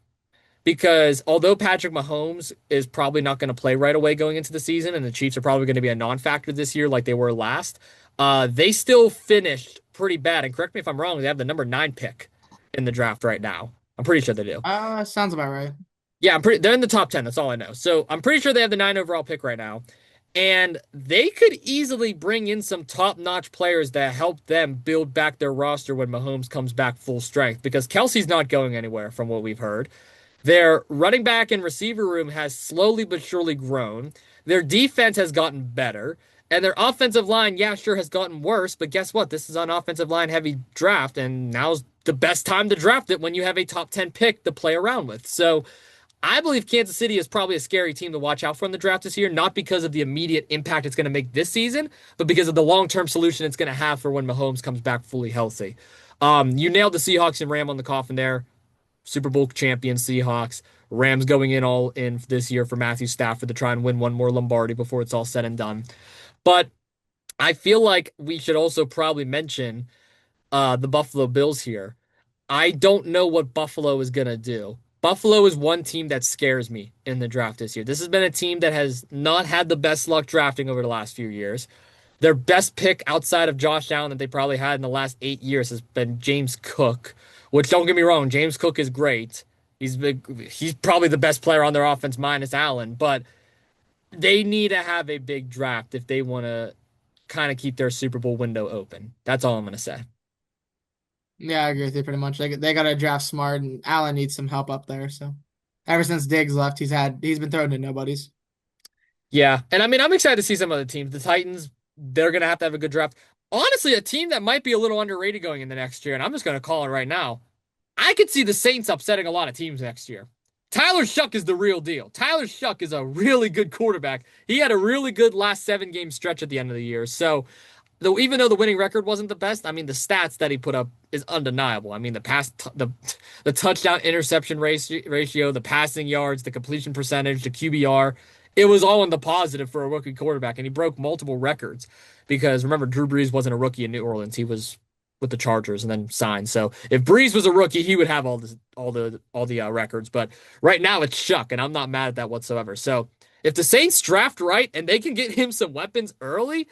because although Patrick Mahomes is probably not going to play right away going into the season, and the Chiefs are probably going to be a non-factor this year like they were last, they still finished pretty bad. And correct me if I'm wrong, they have the number 9 pick in the draft right now. I'm pretty sure they do. Sounds about right. Yeah, they're in the top 10. That's all I know. So I'm pretty sure they have the 9 overall pick right now. And they could easily bring in some top-notch players that help them build back their roster when Mahomes comes back full strength because Kelsey's not going anywhere from what we've heard. Their running back and receiver room has slowly but surely grown. Their defense has gotten better. And their offensive line, yeah, sure, has gotten worse. But guess what? This is an offensive line heavy draft. And now's the best time to draft it when you have a top 10 pick to play around with. So I believe Kansas City is probably a scary team to watch out for in the draft this year, not because of the immediate impact it's going to make this season, but because of the long-term solution it's going to have for when Mahomes comes back fully healthy. You nailed the Seahawks and Ram on the coffin there. Super Bowl champion Seahawks. Rams going in all in this year for Matthew Stafford to try and win one more Lombardi before it's all said and done. But I feel like we should also probably mention the Buffalo Bills here. I don't know what Buffalo is gonna do. Buffalo is one team that scares me in the draft this year. This has been a team that has not had the best luck drafting over the last few years. Their best pick outside of Josh Allen that they probably had in the last 8 years has been James Cook, which don't get me wrong, James Cook is great. He's probably the best player on their offense minus Allen, but they need to have a big draft if they want to kind of keep their Super Bowl window open. That's all I'm going to say. Yeah, I agree with you pretty much. They got to draft smart, and Allen needs some help up there. So ever since Diggs left, he's been thrown to nobodies. Yeah, and I mean, I'm excited to see some other teams. The Titans, they're going to have a good draft. Honestly, a team that might be a little underrated going in the next year, and I'm just going to call it right now. I could see the Saints upsetting a lot of teams next year. Tyler Shuck is the real deal. Tyler Shuck is a really good quarterback. He had a really good last 7 game stretch at the end of the year. So, though, even though the winning record wasn't the best, I mean, the stats that he put up is undeniable. I mean, the touchdown interception ratio, the passing yards, the completion percentage, the QBR, it was all in the positive for a rookie quarterback, and he broke multiple records because remember, Drew Brees wasn't a rookie in New Orleans. He was with the Chargers and then signed. So if Breeze was a rookie, he would have all the records. But right now it's Shuck, and I'm not mad at that whatsoever. So if the Saints draft right and they can get him some weapons early,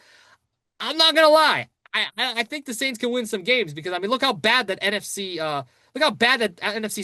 I'm not gonna lie. I think the Saints can win some games because I mean look how bad that NFC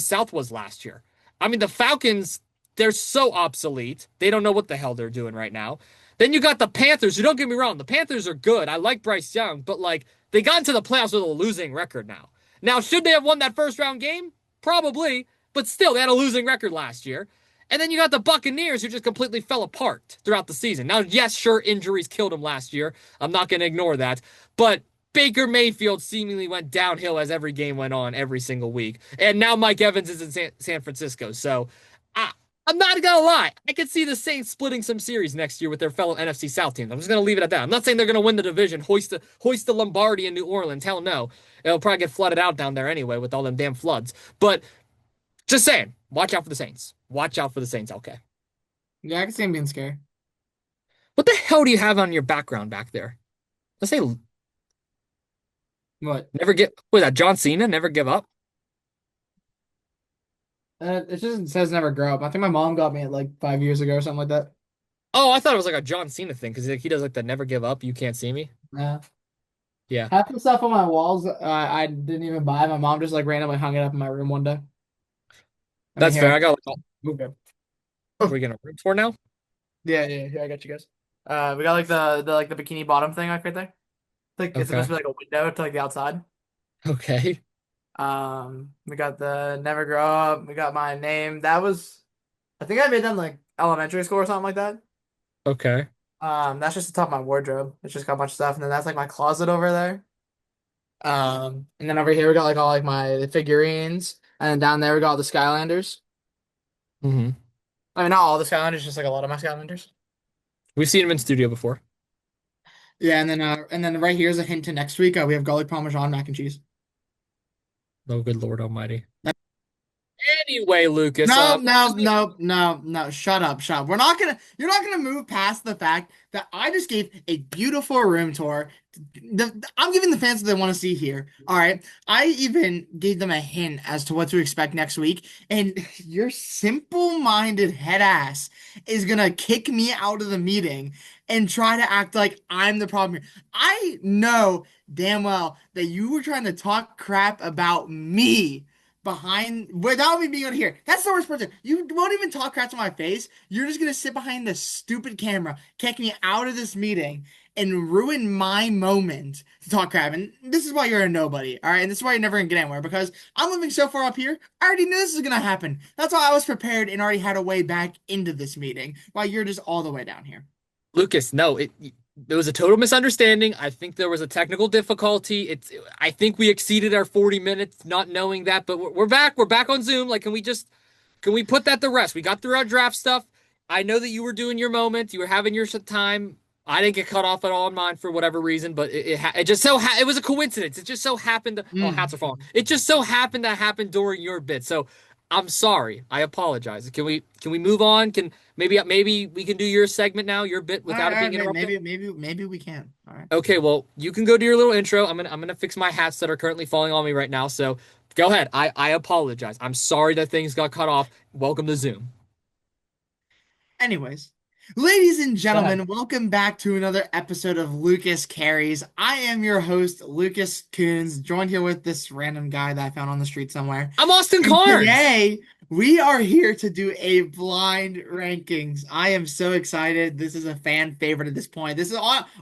South was last year. I mean the Falcons, they're so obsolete. They don't know what the hell they're doing right now. Then you got the Panthers, who don't get me wrong, the Panthers are good. I like Bryce Young, but like they got into the playoffs with a losing record now. Now, should they have won that first round game? Probably, but still, they had a losing record last year. And then you got the Buccaneers who just completely fell apart throughout the season. Now, yes, sure, injuries killed them last year. I'm not going to ignore that. But Baker Mayfield seemingly went downhill as every game went on every single week. And now Mike Evans is in San Francisco. So I, I'm not going to lie. I could see the Saints splitting some series next year with their fellow NFC South teams. I'm just going to leave it at that. I'm not saying they're going to win the division, hoist the Lombardi in New Orleans. Hell no. It'll probably get flooded out down there anyway with all them damn floods. But just saying, watch out for the Saints. Watch out for the Saints, okay? Yeah, I can see him being scared. What the hell do you have on your background back there? Let's say What? never get. What is that? John Cena? Never give up? It just says never grow up. I think my mom got me it like 5 years ago or something like that. Oh, I thought it was like a John Cena thing because he does like the never give up. You can't see me. Yeah. Yeah, Half the stuff on my walls I didn't even buy. My mom just like randomly hung it up in my room one day. I mean, that's fair. here, I got. move it. What are we gonna root for now? Yeah, yeah, here, I got you guys. We got like the bikini bottom thing like right there. Like it's supposed Okay. to be like a window to like the outside. Okay. We got the never grow up. We got my name. That was I think I made that in like elementary school or something like that. Okay. That's just the top of my wardrobe. It's just got a bunch of stuff, and then that's like my closet over there. And then over here we got like all like my figurines, and then down there we got all the Skylanders. hmm I mean, not all the Skylanders, just like a lot of my Skylanders. We've seen him in studio before. Yeah, and then right here's a hint to next week. We have garlic parmesan mac and cheese. Oh, good Lord Almighty. Anyway, Lucas. No, no, no, no, no. Shut up, shut up. You're not gonna move past the fact that I just gave a beautiful room tour. I'm giving the fans what they want to see here. All right. I even gave them a hint as to what to expect next week. And your simple-minded head ass is gonna kick me out of the meeting and try to act like I'm the problem here. I know damn well that you were trying to talk crap about me behind without me being able to hear. That's the worst part. You won't even talk crap to my face. You're just gonna sit behind this stupid camera, kick me out of this meeting, and ruin my moment to talk crap. And this is why you're a nobody, all right? And this is why you're never gonna get anywhere because I'm living so far up here. I already knew this was gonna happen. That's why I was prepared and already had a way back into this meeting, while you're just all the way down here. Lucas, no, it was a total misunderstanding. I think there was a technical difficulty. I think we exceeded our 40 minutes not knowing that, but we're back. We're back on Zoom. Like, can we put that to rest? We got through our draft stuff. I know that you were doing your moment. You were having your time. I didn't get cut off at all on mine for whatever reason, but it just it was a coincidence. It just so happened to, oh, hats are Mm. falling. It just so happened to happen during your bit. So I'm sorry. I apologize. Can we move on? Can maybe we can do your segment now, your bit without it All being right, interrupted? maybe we can. All right. Okay, well, you can go do your little intro. I'm gonna fix my hats that are currently falling on me right now. So go ahead. I apologize. I'm sorry that things got cut off. Welcome to Zoom. Anyways, ladies and Go ahead. gentlemen, welcome back to another episode of Lucas Carries. I am your host, Lucas Kuhns, joined here with this random guy that I found on the street somewhere. I'm Austin And Cairns. today we are here to do a blind rankings. I am so excited. This is a fan favorite at this point. This is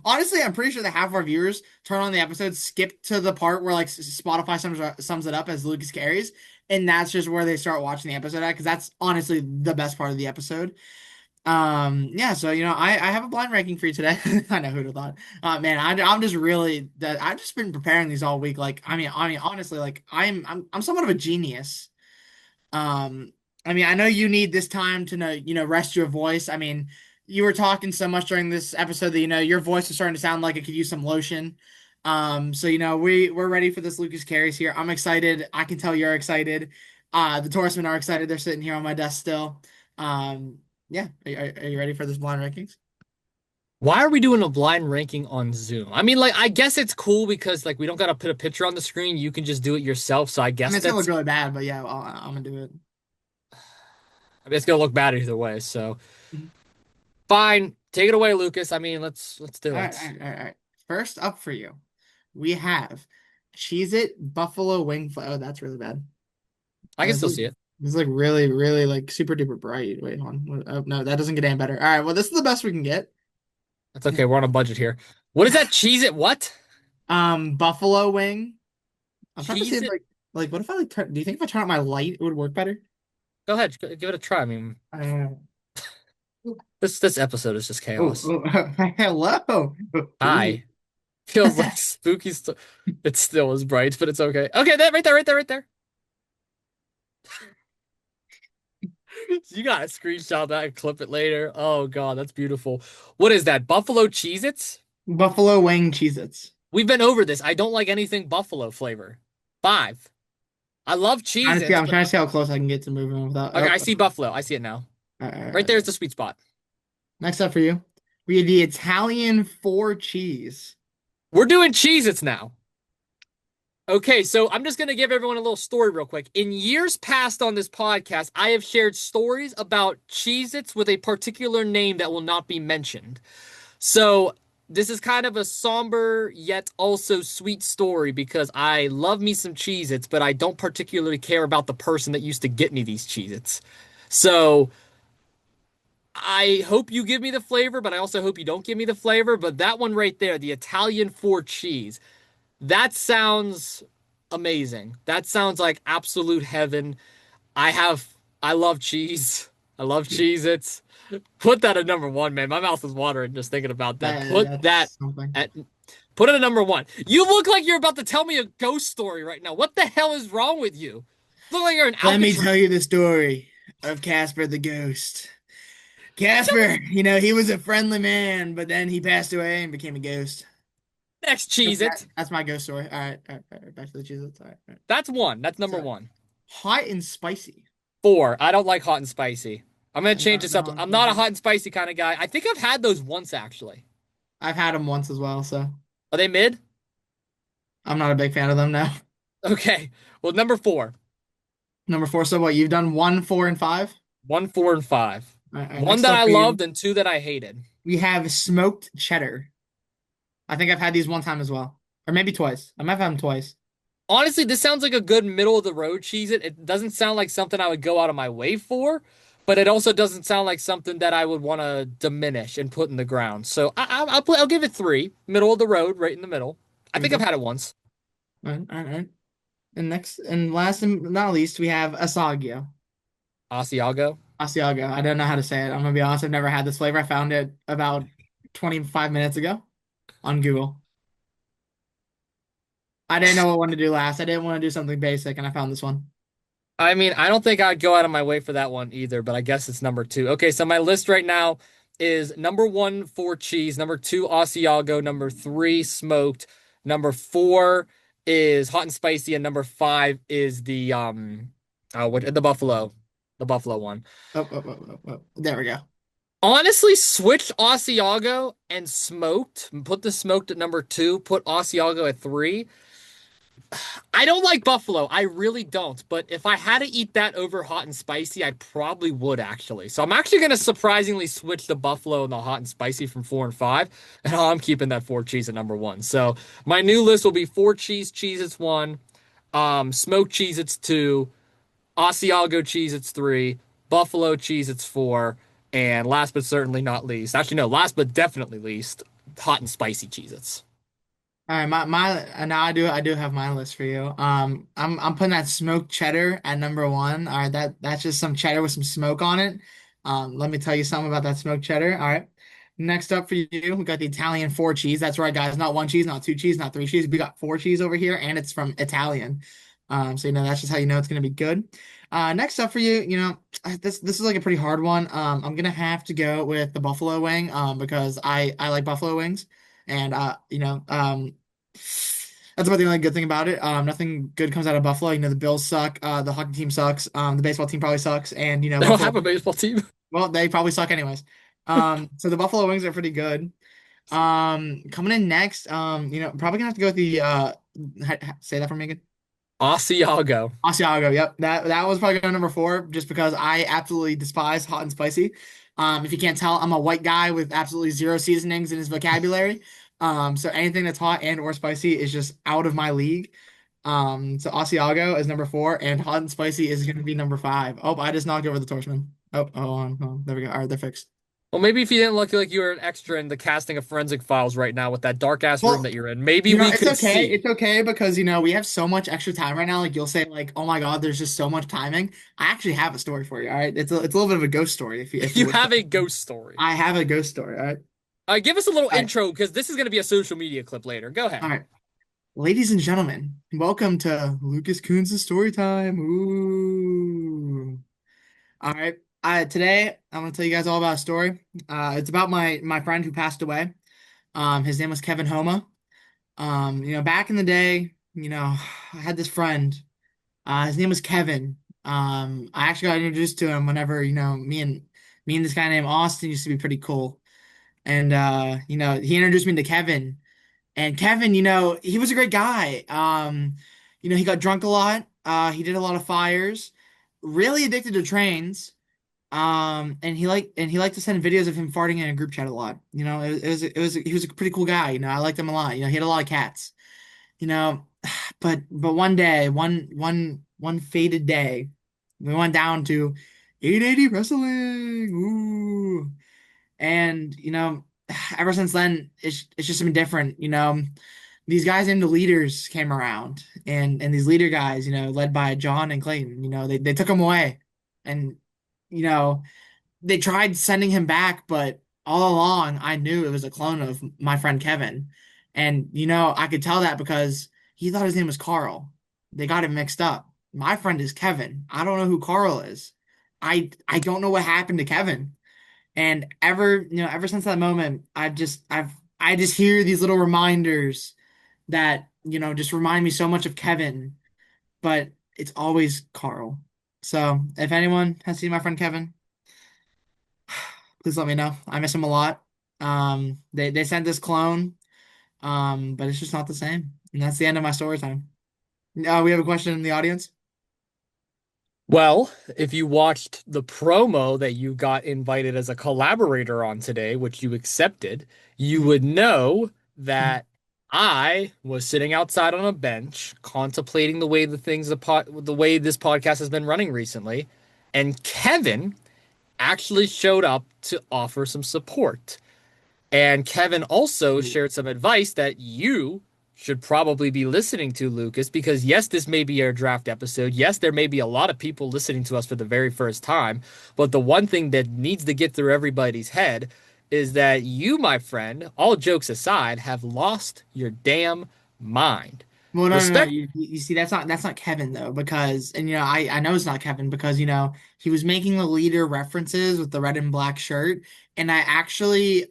honestly, I'm pretty sure that half of our viewers turn on the episode, skip to the part where like Spotify sums it up as Lucas Carries, and that's just where they start watching the episode at because that's honestly the best part of the episode. Yeah, so I have a blind ranking for you today. I know who'd have thought. Man, I'm just really that I've just been preparing these all week. Like, I mean, honestly, like I'm somewhat of a genius. I mean, I know you need this time to rest your voice. I mean, you were talking so much during this episode that your voice is starting to sound like it could use some lotion. So we're ready for this Lucas carries here. I'm excited. I can tell you're excited. The Torsemen are excited. They're sitting here on my desk still. Yeah, are you ready for this blind rankings? Why are we doing a blind ranking on Zoom? I mean, like, I guess it's cool because like we don't gotta put a picture on the screen. You can just do it yourself. So I I mean, guess it's gonna look that's really bad, but yeah, I'm gonna do it. I mean, it's gonna look bad either way. So Mhm. fine, take it away, Lucas. I mean, let's do All right, it. all right, all right, all right. First up for you, we have Cheez-It Buffalo Wing. Oh, that's really bad. I can still see it. This is like really, really like super duper bright. Wait, hold on. Oh, no, that doesn't get any better. All right, well, this is the best we can get. That's okay. We're on a budget here. What is that? Cheese it? What? Buffalo wing. I'm trying to see Cheese if it? like what if I like turn, do you think if I turn up my light it would work better? Go ahead, give it a try. I mean, Uh, this episode is just oh, chaos. oh, hello. Ooh. Hi. Feels like spooky. It still is bright, but it's okay. Okay, that right there, right there, right there. You gotta screenshot that and clip it later. Oh God, that's beautiful. What is that? Buffalo Cheez-Its? Buffalo wing Cheez-Its. We've been over this. I don't like anything buffalo flavor. 5. I love Cheez-Its, I'm but trying to see how close I can get to moving without. okay, I Oh, see buffalo. I see it now. all Right right. there's the sweet spot. Next up for you, we have the Italian four cheese. We're doing Cheez-Its now. Okay, so I'm just going to give everyone a little story real quick. In years past on this podcast, I have shared stories about Cheez-Its with a particular name that will not be mentioned. So this is kind of a somber yet also sweet story because I love me some Cheez-Its, but I don't particularly care about the person that used to get me these Cheez-Its. So I hope you give me the flavor, but I also hope you don't give me the flavor. But that one right there, the Italian four cheese. That sounds amazing. That sounds like absolute heaven. I have, I love cheese. I love Cheez-Its. Put that at number one, man. My mouth is watering just thinking about that. Put that That's something. at, put it at number one. You look like you're about to tell me a ghost story right now. What the hell is wrong with you? Look like you're in Let me Alcatraz. tell you the story of Casper the ghost. Casper, he was a friendly man, but then he passed away and became a ghost. Next Yep, Cheez-It. that's my ghost story. All right, back to the Cheez-Its. All right, all right. That's one. That's number So, one. hot and spicy. 4. I don't like hot and spicy. I'm gonna change No, this no up. hot and I'm not a spicy. hot and spicy kind of guy. I think I've had those once actually. I've had them once as well, so Are they mid? I'm not a big fan of them now. Okay. Well, number 4. Number four. So what? You've done one, four, and five. 1, 4, and 5. All right, One next that up I for you, loved and 2 that I hated. we have smoked cheddar. I think I've had these one time as well, or maybe twice. I might have had them twice. Honestly, this sounds like a good middle of the road cheese. It doesn't sound like something I would go out of my way for, but it also doesn't sound like something that I would want to diminish and put in the ground. So I'll give it 3, middle of the road, right in the middle. I There we think I've go. had it once. All right, all right, all right. And next and last and not least, we have Asagio. Asiago. Asiago. I don't know how to say it. I'm gonna be honest. I've never had this flavor. I found it about 25 minutes ago on Google. I didn't know what one to do last. I didn't want to do something basic, and I found this one. I mean, I don't think I'd go out of my way for that one either, but I guess it's number 2. Okay, so my list right now is number 1 for cheese, number 2 Asiago, number 3 smoked, number 4 is hot and spicy, and number 5 is the The Buffalo one. There we go. Honestly, switched Asiago and smoked. Put the smoked at number two. Put Asiago at three. I don't like buffalo. I really don't. But if I had to eat that over hot and spicy, I probably would actually. So I'm actually going to surprisingly switch the buffalo and the hot and spicy from four and five. And I'm keeping that four cheese at number one. So my new list will be four cheese, Cheez Its one, smoked Cheez Its two, Asiago Cheez Its three, buffalo Cheez Its four, and last but certainly not least, actually, no, last but definitely least, hot and spicy Cheez Its. All right, now I do have my list for you. I'm putting that smoked cheddar at number one. All right, that's just some cheddar with some smoke on it. Let me tell you something about that smoked cheddar. All right. Next up for you, we got the Italian four cheese. That's right, guys. Not one cheese, not two cheese, not three cheese. We got four cheese over here, and it's from Italian. So that's just how you know it's gonna be good. Next up for you, this is like a pretty hard one. I'm gonna have to go with the buffalo wing, because I like buffalo wings, and that's about the only good thing about it. Nothing good comes out of Buffalo. The Bills suck. The hockey team sucks. The baseball team probably sucks. And They don't Buffalo. have a baseball team. Well, they probably suck anyways. So the Buffalo Wings are pretty good. Coming in next, probably gonna have to go with the say that for me again. Asiago. Asiago. Yep, that was probably going number four, just because I absolutely despise hot and spicy. If you can't tell, I'm a white guy with absolutely zero seasonings in his vocabulary. So anything that's hot and or spicy is just out of my league. So Asiago is number four, and hot and spicy is going to be number five. Oh, I just knocked over the torchman. Oh, hold on. Oh, there we go. All right, they're fixed. Well, maybe if you didn't look like you were an extra in the casting of Forensic Files right now with that dark ass room Well, that you're in, maybe we it's could okay. see. It's okay because we have so much extra time right now. Like you'll say, like, "Oh my God, there's just so much timing." I actually have a story for you. All right, it's a little bit of a ghost story if you You wish to. have a ghost story. I have a ghost story. All right. Give us a little All right. intro because this is going to be a social media clip later. Go All ahead. right. Ladies and gentlemen, welcome to Lucas Kuhns' story time. Ooh. All right. Today I'm gonna tell you guys all about a story. It's about my friend who passed away. His name was Kevin Homa. Back in the day, I had this friend. His name was Kevin. I actually got introduced to him whenever, me and this guy named Austin used to be pretty cool. And he introduced me to Kevin. And Kevin, he was a great guy. He got drunk a lot. He did a lot of fires, really addicted to trains. And he liked to send videos of him farting in a group chat a lot. He was a pretty cool guy. I liked him a lot. He had a lot of cats. You know, but one day, one fated day, we went down to 880 wrestling. Ooh. And ever since then, it's just been different. These guys named the leaders came around, and these leader guys, led by John and Clayton, they took him away, and you know they tried sending him back, but all along I knew it was a clone of my friend Kevin. And I could tell that because he thought his name was Carl. They got it mixed up. My friend is Kevin. I don't know who Carl is. I don't know what happened to Kevin. And ever since that moment, I just hear these little reminders that, just remind me so much of Kevin, but it's always Carl. So if anyone has seen my friend Kevin, please let me know. I miss him a lot. They sent this clone, but it's just not the same. And that's the end of my story time. We have a question in the audience. Well, if you watched the promo that you got invited as a collaborator on today, which you accepted, you Mhm. would know that I was sitting outside on a bench contemplating the way this podcast has been running recently, and Kevin actually showed up to offer some support. And Kevin also shared some advice that you should probably be listening to, Lucas, because yes, this may be our draft episode. Yes, there may be a lot of people listening to us for the very first time. But the one thing that needs to get through everybody's head is that you, my friend, all jokes aside, have lost your damn mind. Well, no, no, no. Respect. You see, that's not Kevin though, because I know it's not Kevin because he was making the leader references with the red and black shirt, and I actually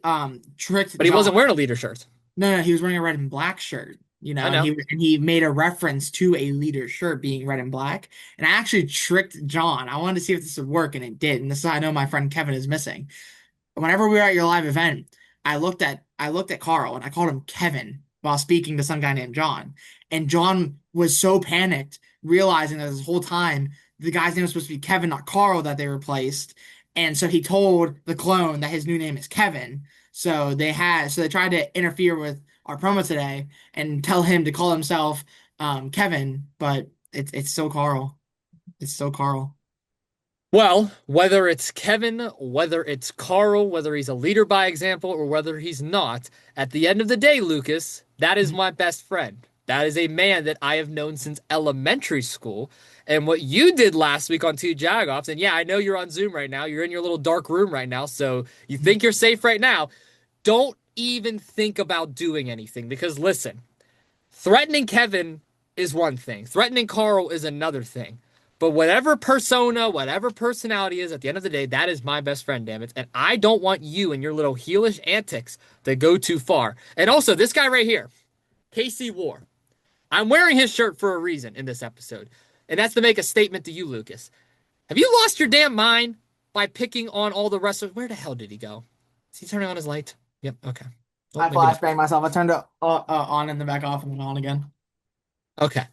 tricked But he John. wasn't wearing a leader shirt. No, no, he was wearing a red and black shirt. You I know, and know. he made a reference to a leader shirt being red and black. And I actually tricked John. I wanted to see if this would work, and it did. And this is how I know my friend Kevin is missing. Whenever we were at your live event, I looked at Carl and I called him Kevin while speaking to some guy named John. And John was so panicked, realizing that this whole time the guy's name was supposed to be Kevin, not Carl, that they replaced. And so he told the clone that his new name is Kevin. So they tried to interfere with our promo today and tell him to call himself Kevin, but it's still Carl. It's still Carl. Well, whether it's Kevin, whether it's Carl, whether he's a leader by example, or whether he's not, at the end of the day, Lucas, that is my best friend. That is a man that I have known since elementary school. And what you did last week on Two Jagoffs, and yeah, I know you're on Zoom right now. You're in your little dark room right now, so you think you're safe right now. Don't even think about doing anything because listen, threatening Kevin is one thing, threatening Carl is another thing. But whatever persona, whatever personality is, at the end of the day, that is my best friend, damn it. And I don't want you and your little heelish antics to go too far. And also, this guy right here, KC War. I'm wearing his shirt for a reason in this episode. And that's to make a statement to you, Lucas. Have you lost your damn mind by picking on all the wrestlers? Where the hell did he go? Is he turning on his light? Yep, okay. Oh, I maybe not. flashbanged myself. I turned it on and then back off and then on again. Okay.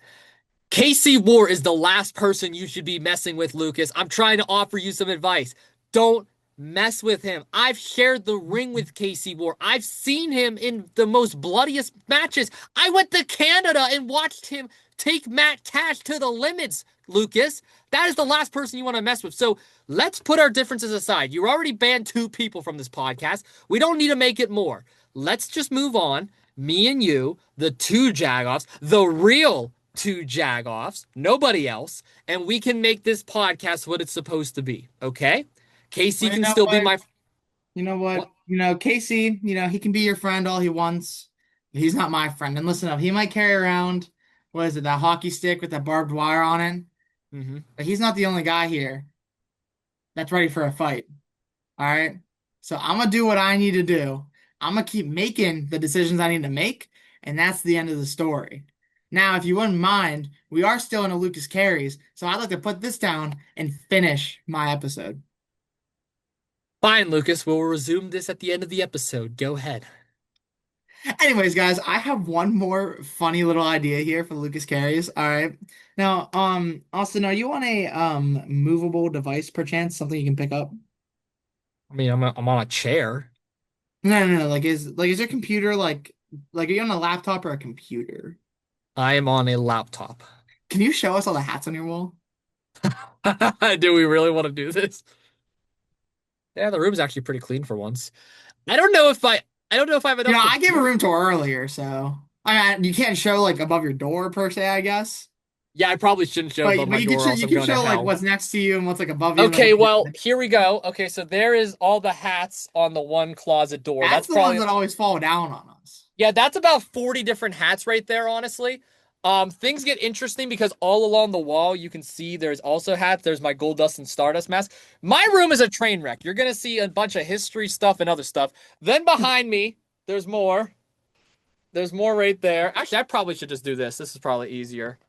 KC War is the last person you should be messing with, Lucas. I'm trying to offer you some advice. Don't mess with him. I've shared the ring with KC War. I've seen him in the most bloodiest matches. I went to Canada and watched him take Matt Cash to the limits, Lucas. That is the last person you want to mess with. So let's put our differences aside. You already banned two people from this podcast. We don't need to make it more. Let's just move on. Me and you, the two Jagoffs, the real two Jagoffs, nobody else, and we can make this podcast what it's supposed to be. Okay? Casey Well, you can know still be what? my You know what? what? Casey, he can be your friend all he wants. He's not my friend. And listen up, he might carry around, what is it, that hockey stick with that barbed wire on it. Mm-hmm. But he's not the only guy here that's ready for a fight. All right. So I'm gonna do what I need to do. I'm gonna keep making the decisions I need to make, and that's the end of the story. Now, if you wouldn't mind, we are still in a Lucas carries, so I'd like to put this down and finish my episode. Fine, Lucas. We'll resume this at the end of the episode. Go ahead. Anyways, guys, I have one more funny little idea here for Lucas carries. All right. Now, Austin, are you on a movable device perchance, something you can pick up? I mean, I'm on a chair. No, no, no. Like is your computer like are you on a laptop or a computer? I am on a laptop. Can you show us all the hats on your wall? Do we really want to do this? Yeah, the room's actually pretty clean for once. I don't know if I don't know if I have enough I gave a computer. room tour earlier, so I mean, you can't show like above your door per se, I guess. Yeah, I probably shouldn't show But above but my you can door, or show else you I'm can going to show like hell. what's next to you and what's like above you. Okay, Like well, here we go. Okay, so there is all the hats on the one closet door. that's That's the ones probably that always fall down on us. yeah, that's about 40 different hats right there, honestly. Things get interesting because all along the wall you can see there's also hats. There's my Gold Dust and Stardust mask. My room is a train wreck. You're gonna see a bunch of history stuff and other stuff. Then behind me, there's more. There's more right there. Actually, I probably should just do this. This is probably easier.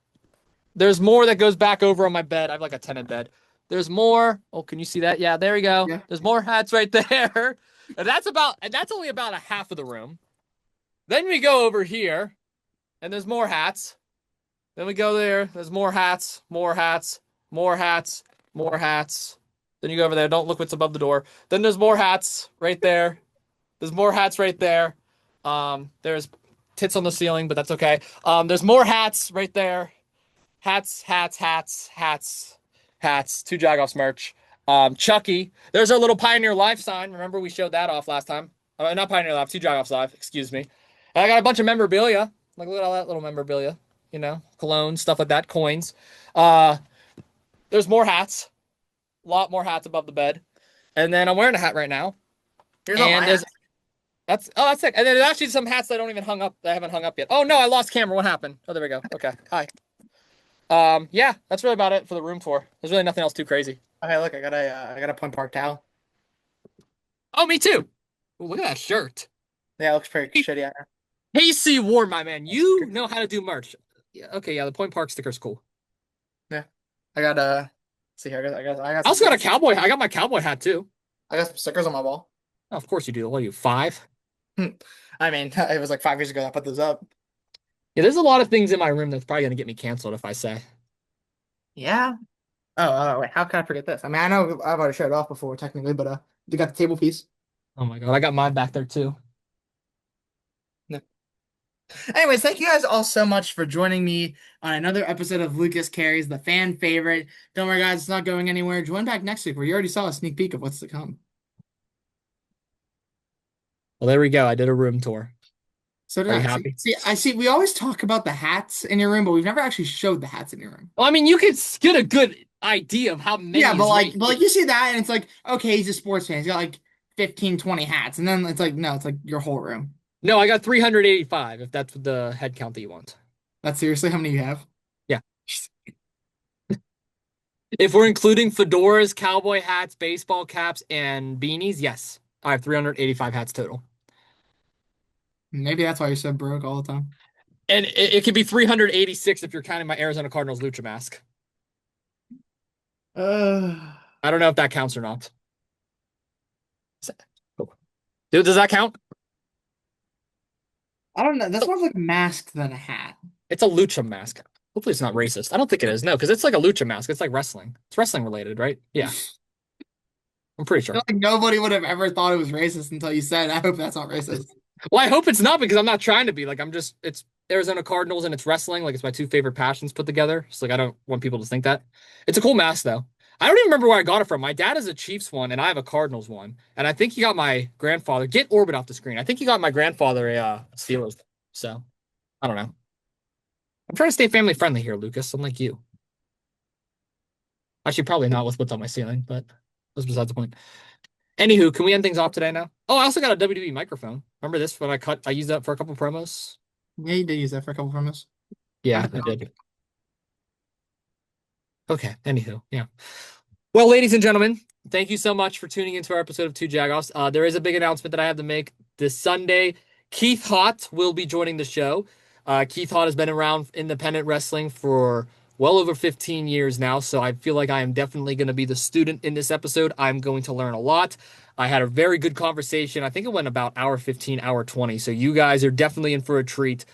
There's more that goes back over on my bed. I have like a tenant bed. There's more. Oh, can you see that? Yeah, there we go. Yeah. There's more hats right there. And that's only about a half of the room. Then we go over here, and there's more hats. Then we go there. There's more hats, more hats, more hats, more hats. Then you go over there. Don't look what's above the door. Then there's more hats right there. There's more hats right there. There's tits on the ceiling, but that's okay. There's more hats right there. Hats, hats, hats, hats, hats. Two Jagoffs merch. Chucky. There's our little Pioneer Live sign. Remember we showed that off last time. Not Pioneer Live, two Jagoffs Live. Excuse me. And I got a bunch of memorabilia. Like look at all that little memorabilia. You know, cologne, stuff like that, coins. Uh, there's more hats. A lot more hats above the bed. And then I'm wearing a hat right now. Here's all my And there's hats. that's sick. And then there's actually some hats that I don't even hung up. That I haven't hung up yet. Oh no, I lost camera. What happened? Oh, there we go. Okay. Hi. Yeah, that's really about it for the room tour. There's really nothing else too crazy. Okay, look, I got a Point Park towel. Oh, me too. Ooh, look at that shirt. Yeah, it looks pretty He, shitty. KC War, my man. A You sticker. know how to do merch. Yeah, okay, yeah, the Point Park sticker's cool. Yeah. I got see here, I got I some also got a stickers. cowboy. I got my cowboy hat too. I got some stickers on my wall. Oh, of course you do. What are you, 5? I mean, it was like 5 years ago that I put those up. Yeah, there's a lot of things in my room that's probably gonna get me canceled if I say. Yeah. Oh, wait, how can I forget this? I mean, I know I've already showed it off before, technically, but you got the table piece. Oh my God, I got mine back there too. No. Anyways, thank you guys all so much for joining me on another episode of Lucas Carries, the fan favorite. Don't worry, guys, it's not going anywhere. Join back next week where you already saw a sneak peek of what's to come. Well, there we go. I did a room tour. So did Are you I. See, happy? see, I see. We always talk about the hats in your room, but we've never actually showed the hats in your room. Well, I mean, you could get a good idea of how Yeah, many is right but here. like you see that, and it's like, okay, he's a sports fan. He's got like 15, 20 hats, and then it's like, no, it's like your whole room. No, I got 385 if that's the head count that you want. That's seriously how many you have? Yeah. If we're including fedoras, cowboy hats, baseball caps, and beanies, yes. I have 385 hats total. Maybe that's why you're so broke all the time. And it could be 386 if you're counting my Arizona Cardinals lucha mask. Uh, I don't know if that counts or not. Dude, does that count? I don't know. That's more of like a mask than a hat. It's a lucha mask. Hopefully it's not racist. I don't think it is. No, because it's like a lucha mask. It's like wrestling. It's wrestling related, right? Yeah, I'm pretty I feel sure. like nobody would have ever thought it was racist until you said, I hope that's not racist. Well, I hope it's not because I'm not trying to be. Like, it's Arizona Cardinals and it's wrestling. Like, it's my two favorite passions put together. So, like, I don't want people to think that. It's a cool mask, though. I don't even remember where I got it from. My dad has a Chiefs one and I have a Cardinals one. And I think he got my grandfather. Get Orbit off the screen. I think he got my grandfather a Steelers. So, I don't know. I'm trying to stay family friendly here, Lucas. Unlike you. Actually, probably not with what's on my ceiling, but that's besides the point. Anywho, can we end things off today now? Oh, I also got a WWE microphone. Remember this when I used that for a couple promos? Yeah, you did use that for a couple of us. Yeah, I did. Okay, anywho, yeah. Well, ladies and gentlemen, thank you so much for tuning into our episode of Two Jagoffs. There is a big announcement that I have to make this Sunday. Keith Hott will be joining the show. Keith Hott has been around independent wrestling for well over 15 years now, so I feel like I am definitely going to be the student in this episode. I'm going to learn a lot. I had a very good conversation. I think it went about hour 15, hour 20. So you guys are definitely in for a treat.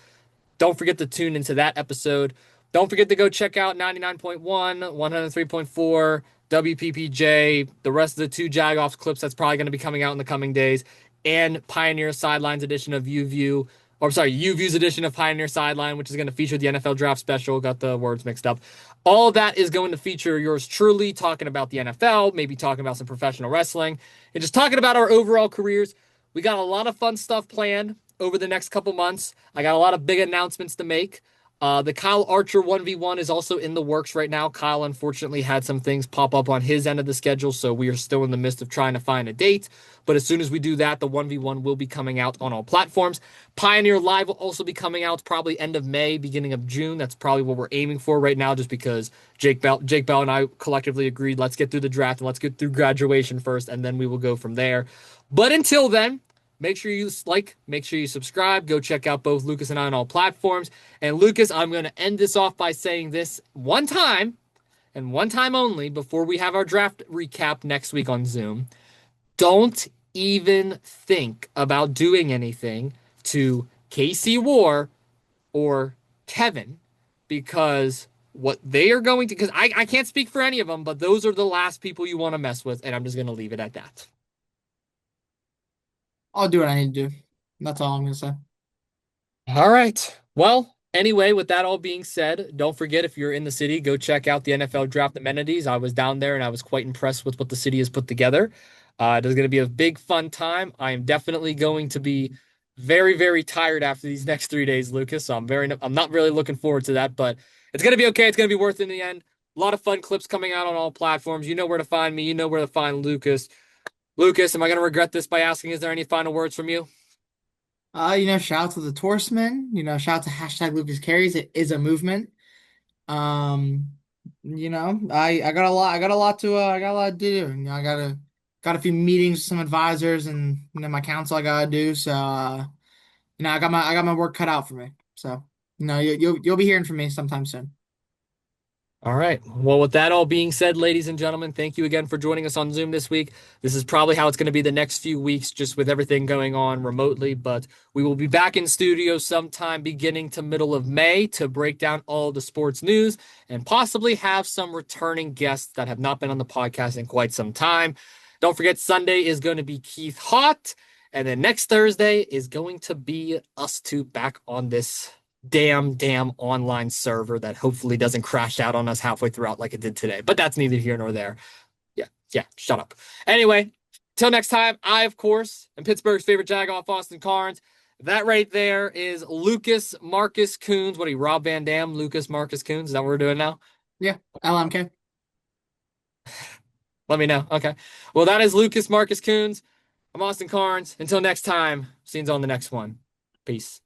Don't forget to tune into that episode. Don't forget to go check out 99.1, 103.4, WPPJ, the rest of the two Jagoffs clips that's probably going to be coming out in the coming days, and Pioneer Sidelines edition of UView, or sorry, UView's edition of Pioneer Sideline, which is going to feature the NFL Draft Special. Got the words mixed up. All of that is going to feature yours truly talking about the NFL, maybe talking about some professional wrestling, and just talking about our overall careers. We got a lot of fun stuff planned over the next couple months. I got a lot of big announcements to make. The Kyle Archer 1v1 is also in the works right now. Kyle unfortunately had some things pop up on his end of the schedule, so we are still in the midst of trying to find a date. But as soon as we do that, the 1v1 will be coming out on all platforms. Pioneer Live will also be coming out probably end of May, beginning of June. That's probably what we're aiming for right now, just because Jake Bell and I collectively agreed, let's get through the draft and let's get through graduation first, and then we will go from there. But until then, make sure you like, make sure you subscribe. Go check out both Lucas and I on all platforms. And Lucas, I'm going to end this off by saying this one time and one time only before we have our draft recap next week on Zoom. Don't even think about doing anything to Casey War or Kevin because what they are going to, because I can't speak for any of them, but those are the last people you want to mess with. And I'm just going to leave it at that. I'll do what I need to do. That's all I'm gonna say. All right. Well, anyway, with that all being said, don't forget if you're in the city, go check out the NFL draft amenities. I was down there and I was quite impressed with what the city has put together. It is going to be a big fun time. I am definitely going to be very, very tired after these next 3 days, Lucas. So I'm not really looking forward to that, but it's going to be okay. It's going to be worth it in the end. A lot of fun clips coming out on all platforms. You know where to find me. You know where to find Lucas. Lucas, am I going to regret this by asking, is there any final words from you? Shout out to the Torsemen. Shout out to hashtag Lucas Carries. It is a movement. Um, I got a lot to do. Got a few meetings with some advisors and my council I gotta do. So I got my work cut out for me. So no, you'll be hearing from me sometime soon. All right. Well, with that all being said, ladies and gentlemen, thank you again for joining us on Zoom this week. This is probably how it's going to be the next few weeks, just with everything going on remotely. But we will be back in studio sometime beginning to middle of May to break down all the sports news and possibly have some returning guests that have not been on the podcast in quite some time. Don't forget, Sunday is going to be Keith Hott. And then next Thursday is going to be us two back on this damn online server that hopefully doesn't crash out on us halfway throughout like it did today. But that's neither here nor there. Yeah, shut up. Anyway, till next time, I, of course, am Pittsburgh's favorite Jagoff, Austin Cairns. That right there is Lucas Marcus Kuhns. What are you, Rob Van Dam, Lucas Marcus Kuhns? Is that what we're doing now? Yeah, LMK. Let me know. Okay. Well, that is Lucas Marcus Kuhns. I'm Austin Cairns. Until next time, see you on the next one. Peace.